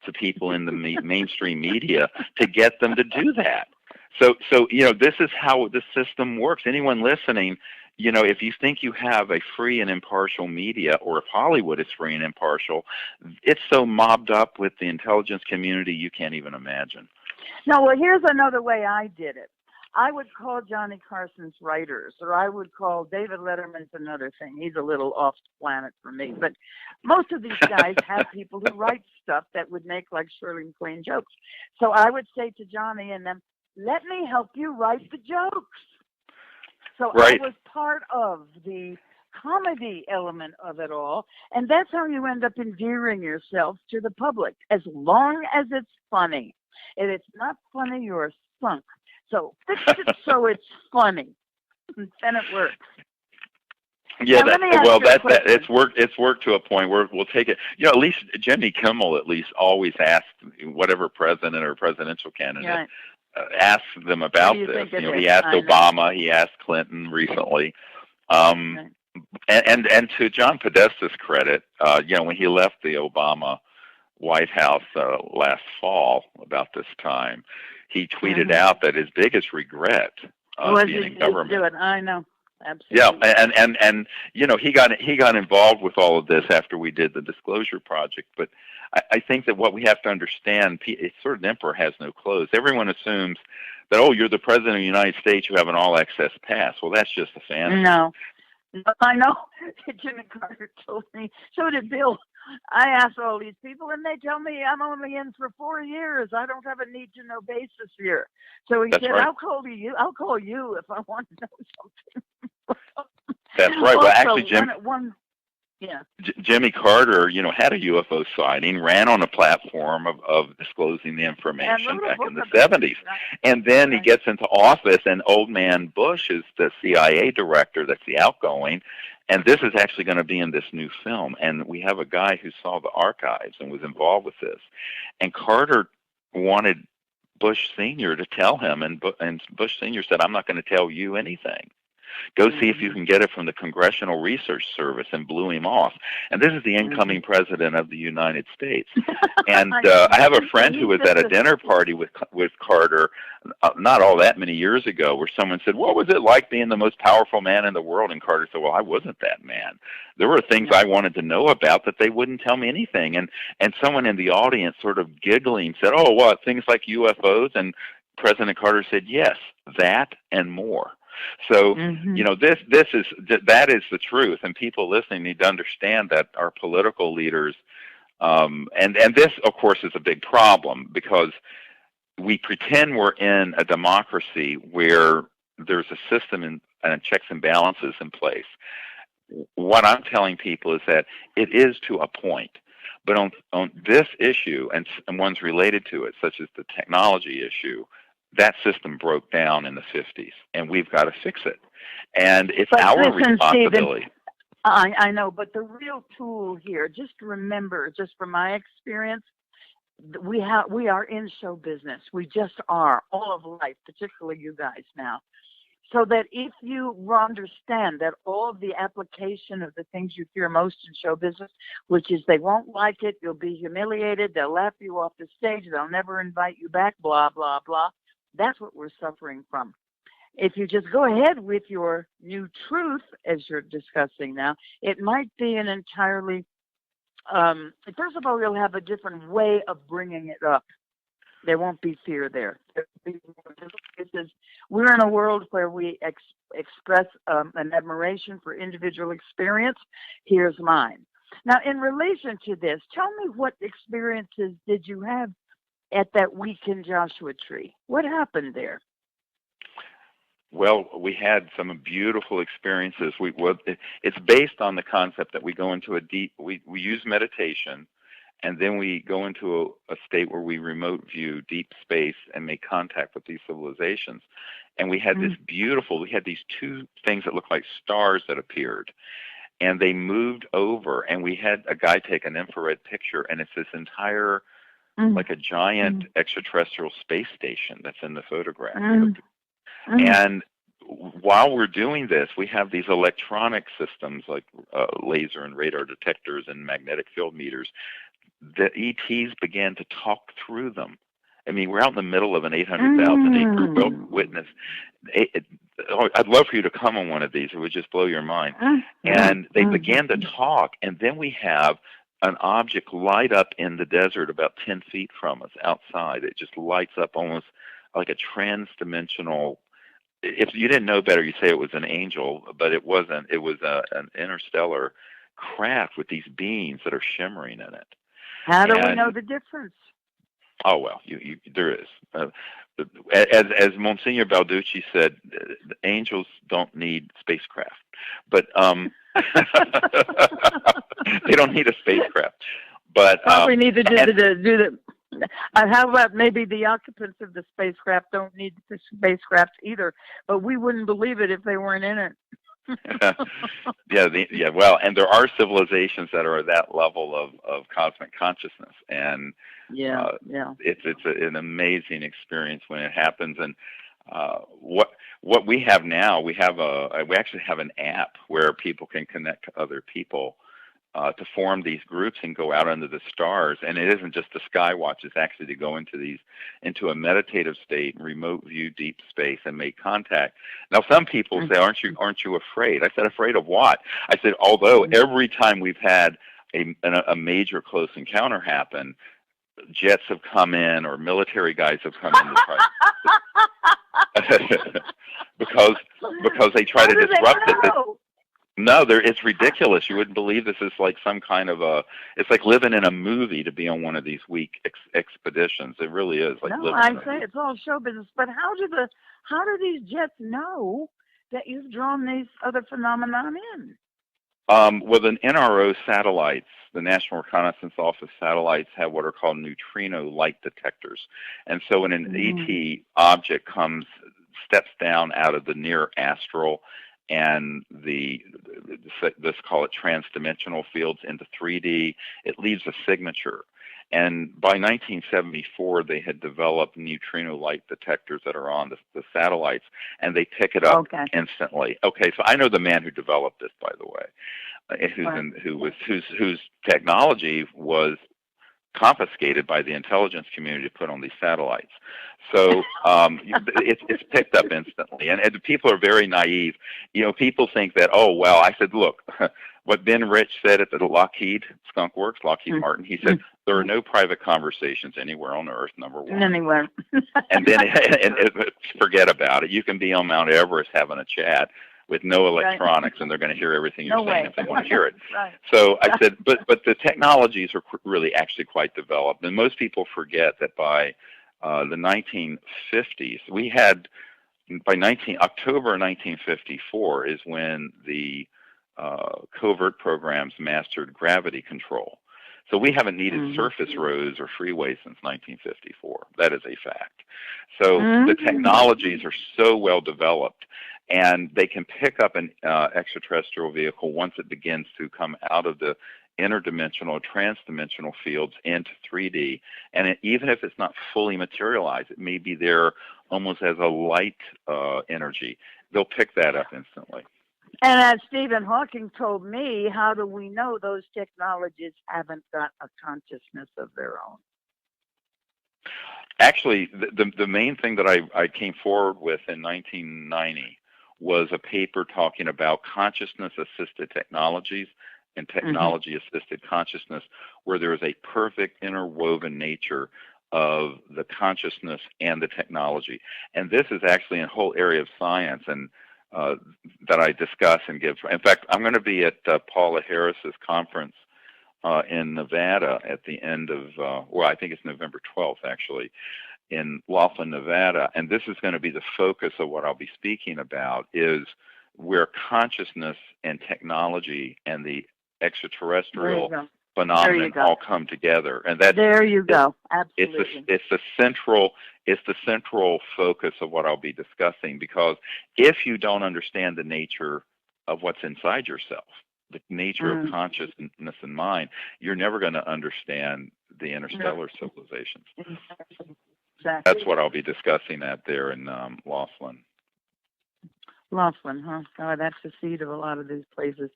to people in the mainstream media to get them to do that." So this is how the system works. Anyone listening, if you think you have a free and impartial media, or if Hollywood is free and impartial, it's so mobbed up with the intelligence community you can't even imagine. No, well, here's another way I did it. I would call Johnny Carson's writers, or I would call David Letterman's another thing. He's a little off planet for me. But most of these guys have people who write stuff that would make like Shirley MacLaine jokes. So I would say to Johnny and them, let me help you write the jokes. So I was part of the comedy element of it all. And that's how you end up endearing yourself to the public, as long as it's funny. If it's not funny, you're sunk. So fix it so it's funny, and then it works. Yeah, it's worked to a point where we'll take it. At least Jimmy Kimmel always asked whatever president or presidential candidate asks them about this. He asked Obama, he asked Clinton recently, and to John Podesta's credit, when he left the Obama White House last fall about this time, he tweeted out that his biggest regret being in government. I know, absolutely. Yeah, and he got involved with all of this after we did the Disclosure Project. But I think that what we have to understand, it's sort of an emperor has no clothes. Everyone assumes that you're the president of the United States, you have an all-access pass. Well, that's just a fantasy. No, I know. Jimmy Carter told me. So did Bill. I asked all these people, and they tell me I'm only in for 4 years. I don't have a need-to-know basis here. So he said, I'll call you if I want to know something. That's right. Well, actually, Jimmy Carter, had a UFO sighting, ran on a platform of disclosing the information back in the 70s. And then he gets into office, and old man Bush is the CIA director, that's the outgoing. And this is actually going to be in this new film. And we have a guy who saw the archives and was involved with this. And Carter wanted Bush Sr. to tell him, and Bush Sr. said, I'm not going to tell you anything. Go see if you can get it from the Congressional Research Service, and blew him off. And this is the incoming president of the United States. And I have a friend who was at a dinner party with Carter not all that many years ago, where someone said, what was it like being the most powerful man in the world? And Carter said, well, I wasn't that man. There were things I wanted to know about that they wouldn't tell me anything. And someone in the audience sort of giggling said, oh, what, things like UFOs? And President Carter said, yes, that and more. So, that is the truth, and people listening need to understand that our political leaders, and this, of course, is a big problem, because we pretend we're in a democracy where there's a system and checks and balances in place. What I'm telling people is that it is to a point, but on this issue and ones related to it, such as the technology issue, that system broke down in the 50s, and we've got to fix it. And it's But our listen, responsibility. Stephen, I know, but the real tool here, just remember, just from my experience, we are in show business. We just are, all of life, particularly you guys now. So that if you understand that all of the application of the things you fear most in show business, which is they won't like it, you'll be humiliated, they'll laugh you off the stage, they'll never invite you back, blah, blah, blah. That's what we're suffering from. If you just go ahead with your new truth, as you're discussing now, it might be an entirely, first of all, you'll have a different way of bringing it up. There won't be fear there. We're in a world where we express an admiration for individual experience. Here's mine. Now, in relation to this, tell me what experiences did you have at that week in Joshua Tree? What happened there? Well, we had some beautiful experiences. It's based on the concept that we go into we use meditation, and then we go into a state where we remote view deep space and make contact with these civilizations. And we had we had these two things that looked like stars that appeared. And they moved over, and we had a guy take an infrared picture, and it's this entire, like a giant extraterrestrial space station that's in the photograph. And while we're doing this, we have these electronic systems like laser and radar detectors and magnetic field meters. The ETs began to talk through them. I mean, we're out in the middle of an 800,000 acre witness. I'd love for you to come on one of these. It would just blow your mind. And they began to talk, and then we have an object light up in the desert about 10 feet from us outside. It just lights up almost like a trans-dimensional. If you didn't know better, you'd say it was an angel, but it wasn't. It was an interstellar craft with these beams that are shimmering in it. How do we know the difference? Oh, well, there is. As Monsignor Balducci said, angels don't need spacecraft, but they don't need a spacecraft. But probably need to do the. How about maybe the occupants of the spacecraft don't need the spacecraft either, but we wouldn't believe it if they weren't in it. Well, and there are civilizations that are at that level of cosmic consciousness, and it's an amazing experience when it happens. And what we have now, we actually have an app where people can connect to other people to form these groups and go out under the stars. And it isn't just the sky watch; it's actually to go into a meditative state, remote view deep space, and make contact. Now, some people say, "Aren't you afraid?" I said, "Afraid of what?" I said, "Although every time we've had a major close encounter happen, jets have come in or military guys have come in to try because they try to disrupt it." No, it's ridiculous. You wouldn't believe this is like some kind of it's like living in a movie to be on one of these week expeditions. It really is like living in a movie. It's all show business, but how do these jets know that you've drawn these other phenomenon in? Well, the NRO satellites, the National Reconnaissance Office satellites, have what are called neutrino light detectors. And so when an ET object steps down out of the near astral and let's call it transdimensional fields into 3D, it leaves a signature. And by 1974, they had developed neutrino light detectors that are on the satellites, and they pick it up instantly. Okay, so I know the man who developed this, by the way, whose technology was confiscated by the intelligence community to put on these satellites. So it's picked up instantly, and people are very naive. You know, people think that, oh well. I said, look, what Ben Rich said at the Lockheed Martin. He said there are no private conversations anywhere on Earth. Number one. Anywhere. And then forget about it. You can be on Mount Everest having a chat with no electronics, and they're going to hear everything you're saying if they want to hear it. So I said, but the technologies are really actually quite developed, and most people forget that by the 1950s. We had October 1954 is when the covert programs mastered gravity control. So we haven't needed surface roads or freeways since 1954. That is a fact. So the technologies are so well developed, and they can pick up an extraterrestrial vehicle once it begins to come out of the interdimensional, transdimensional fields into 3D. And even if it's not fully materialized, it may be there almost as a light energy. They'll pick that up instantly. And as Stephen Hawking told me, how do we know those technologies haven't got a consciousness of their own? Actually, the main thing that I came forward with in 1990 was a paper talking about consciousness-assisted technologies and technology-assisted consciousness, where there is a perfect interwoven nature of the consciousness and the technology. And this is actually a whole area of science and that I discuss and give. In fact, I'm going to be at Paula Harris's conference in Nevada at the end of, I think it's November 12th, actually, in Laughlin, Nevada. And this is going to be the focus of what I'll be speaking about, is where consciousness and technology and the extraterrestrial phenomenon all come together. And that there you go. Absolutely. It's the central focus of what I'll be discussing, because if you don't understand the nature of what's inside yourself, the nature of consciousness and mind, you're never going to understand the interstellar civilizations. Exactly. That's what I'll be discussing at there in Laughlin. Laughlin, huh? Oh, that's the seat of a lot of these places.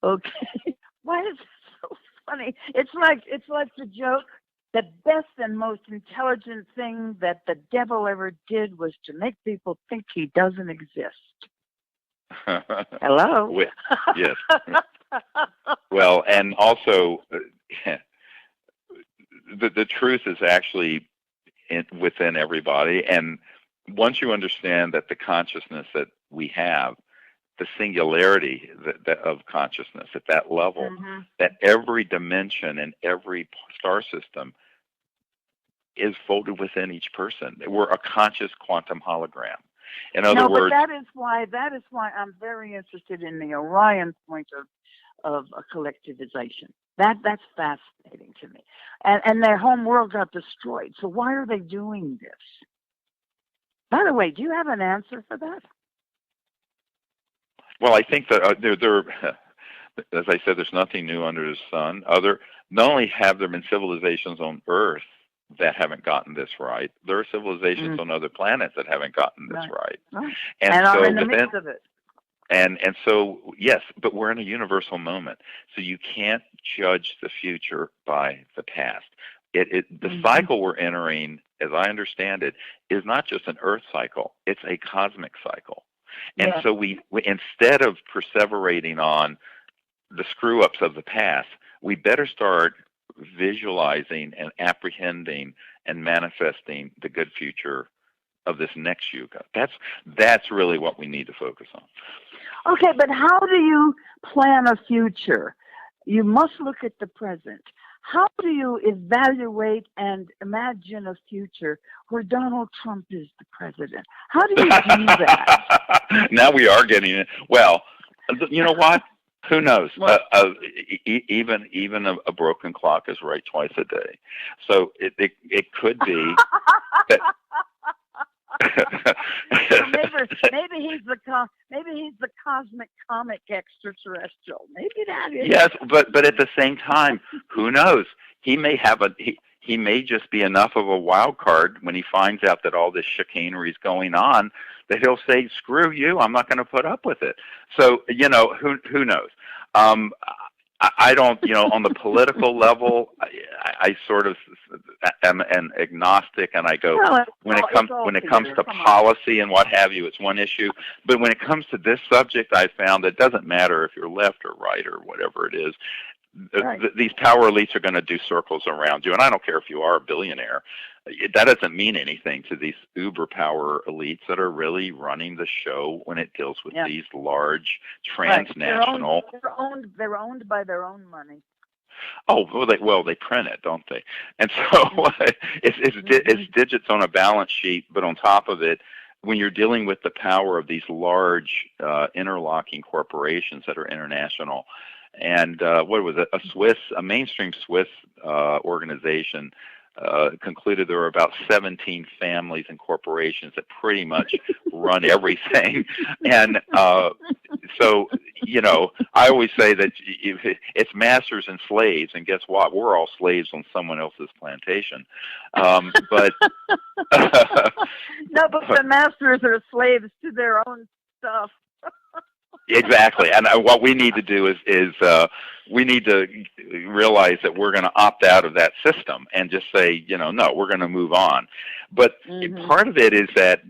Okay. Why is it so funny? It's like the joke. The best and most intelligent thing that the devil ever did was to make people think he doesn't exist. Hello? Yes. Well, and also, the truth is actually within everybody. And once you understand that the consciousness that we have, the singularity of consciousness at that level, that every dimension and every star system is folded within each person. We're a conscious quantum hologram. In other words, but that is why I'm very interested in the Orion point of a collectivization. That's fascinating to me. And their home world got destroyed. So why are they doing this? By the way, do you have an answer for that? Well, I think that there, as I said, there's nothing new under the sun. Not only have there been civilizations on Earth that haven't gotten this right, there are civilizations on other planets that haven't gotten this right. And are in the midst of it. And so, yes, but we're in a universal moment. So you can't judge the future by the past. The cycle we're entering, as I understand it, is not just an Earth cycle. It's a cosmic cycle. And so we instead of perseverating on the screw-ups of the past, we better start visualizing and apprehending and manifesting the good future of this next yuga. That's really what we need to focus on. Okay, but how do you plan a future? You must look at the present. How do you evaluate and imagine a future where Donald Trump is the president? How do you do that? Now we are getting it. Well, you know what? Who knows? Even a broken clock is right twice a day. So it could be that. maybe he's the cosmic comic extraterrestrial. Maybe that is. Yes, but at the same time, who knows? He may have he may just be enough of a wild card when he finds out that all this chicanery is going on, that he'll say, "Screw you! I'm not going to put up with it." So who knows? I don't, on the political level, I sort of am an agnostic, and I go, when it comes to policy and what have you, it's one issue. But when it comes to this subject, I found that it doesn't matter if you're left or right or whatever it is. These power elites are going to do circles around you, and I don't care if you are a billionaire. That doesn't mean anything to these uber power elites that are really running the show when it deals with these large transnational. They're owned by their own money. Oh, well, they print it, don't they? And so it's digits on a balance sheet, but on top of it, when you're dealing with the power of these large interlocking corporations that are international, and what was it? A mainstream Swiss organization concluded there were about 17 families and corporations that pretty much run everything, and so, I always say that it's masters and slaves, and guess what? We're all slaves on someone else's plantation. But no, but the masters are slaves to their own stuff. exactly, and what we need to do is we need to realize that we're going to opt out of that system and just say, no, we're going to move on. But part of it is that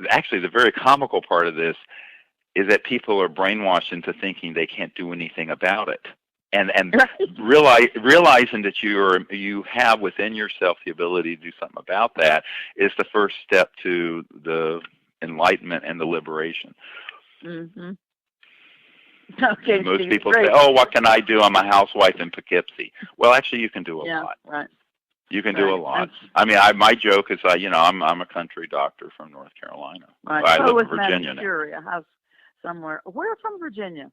actually the very comical part of this is that people are brainwashed into thinking they can't do anything about it, and realizing that you have within yourself the ability to do something about that is the first step to the enlightenment and the liberation. Mm-hmm. Okay, most Steve, people great. say, "Oh, what can I do? I'm a housewife in Poughkeepsie." Well, actually, you can do a lot. Right. You can do a lot. I mean, my joke is, I'm a country doctor from North Carolina. Right. I live in Virginia now. Somewhere. Where from Virginia?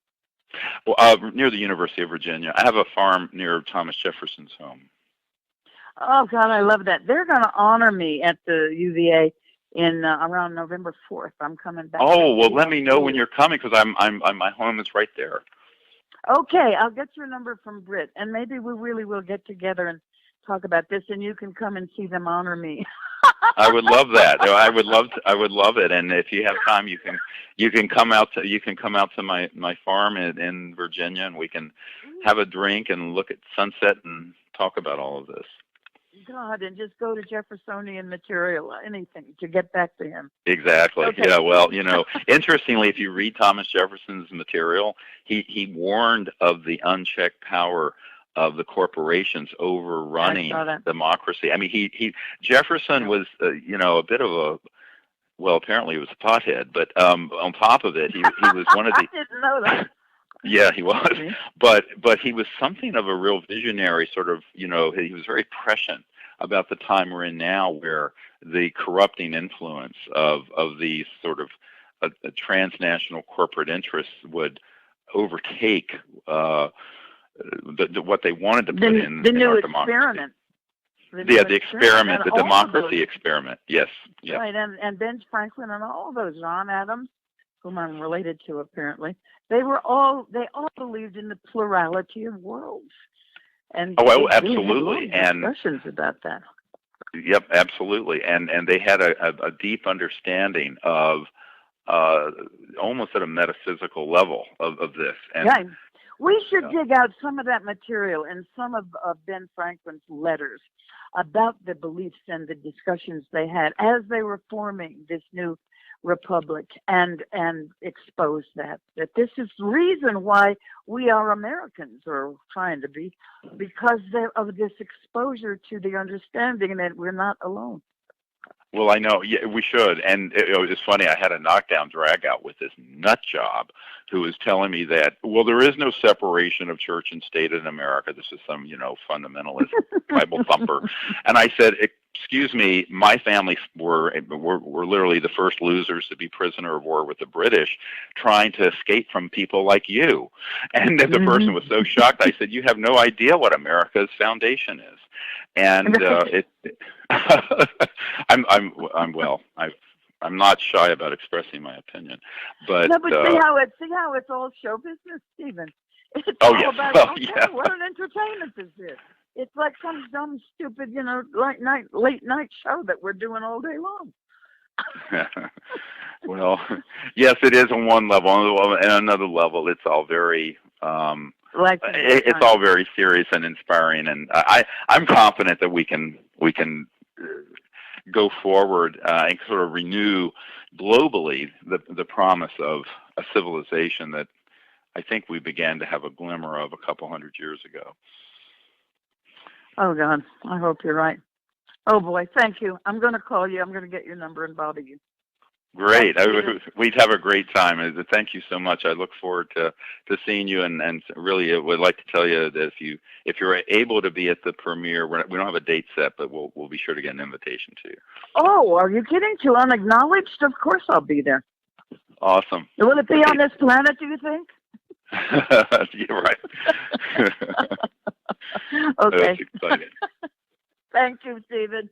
Well, near the University of Virginia. I have a farm near Thomas Jefferson's home. Oh God, I love that. They're going to honor me at the UVA in around November 4th. I'm coming back. Oh well, let me know when you're coming because I'm my home is right there. Okay, I'll get your number from Britt, and maybe we really will get together and talk about this, and you can come and see them honor me. I would love that. I would love it. And if you have time, you can come out to my farm in Virginia, and we can have a drink and look at sunset and talk about all of this. God, and just go to Jeffersonian material, anything to get back to him. Exactly. Okay. Yeah. Well, interestingly, if you read Thomas Jefferson's material, he warned of the unchecked power of the corporations overrunning democracy. I mean, Jefferson was, a bit of apparently he was a pothead, but on top of it, he was one of the. I didn't know that. Yeah, he was, but he was something of a real visionary. Sort of, he was very prescient about the time we're in now, where the corrupting influence of these sort of transnational corporate interests would overtake. What they wanted to put in new our experiment. The experiment, the democracy experiment. Yes. Yeah. Right, and Ben Franklin and all those, John Adams, whom I'm related to apparently, they all believed in the plurality of worlds. And absolutely, and discussions about that. Yep, absolutely, and they had a deep understanding of almost at a metaphysical level of this. And, yeah. We should dig out some of that material in some of Ben Franklin's letters about the beliefs and the discussions they had as they were forming this new republic, and expose that this is the reason why we are Americans, or trying to be, because of this exposure to the understanding that we're not alone. Well, I know. Yeah, we should. And it was funny. I had a knockdown drag out with this nut job who was telling me that, well, there is no separation of church and state in America. This is some, fundamentalist Bible thumper. And I said, excuse me, my family were literally the first losers to be prisoner of war with the British, trying to escape from people like you. And the person was so shocked. I said, you have no idea what America's foundation is. And I'm not shy about expressing my opinion, but see how it's all show business, Stephen. It's all about what an entertainment is this. It's like some dumb, stupid, late night show that we're doing all day long. Well, yes, it is on one level. On another level, it's all very. It's all very serious and inspiring, and I'm confident that we can go forward and sort of renew globally the promise of a civilization that I think we began to have a glimmer of a couple hundred years ago. Oh God, I hope you're right. Oh boy, thank you. I'm going to call you. I'm going to get your number and bother you. Great. Thanks, Stephen. We'd have a great time. Thank you so much. I look forward to seeing you, and really would like to tell you that if you're able to be at the premiere, we don't have a date set, but we'll be sure to get an invitation to you. Oh, are you kidding? To Unacknowledged? Of course I'll be there. Awesome. Will it be on this planet, do you think? You're right. Okay. That's exciting. Thank you, Stephen.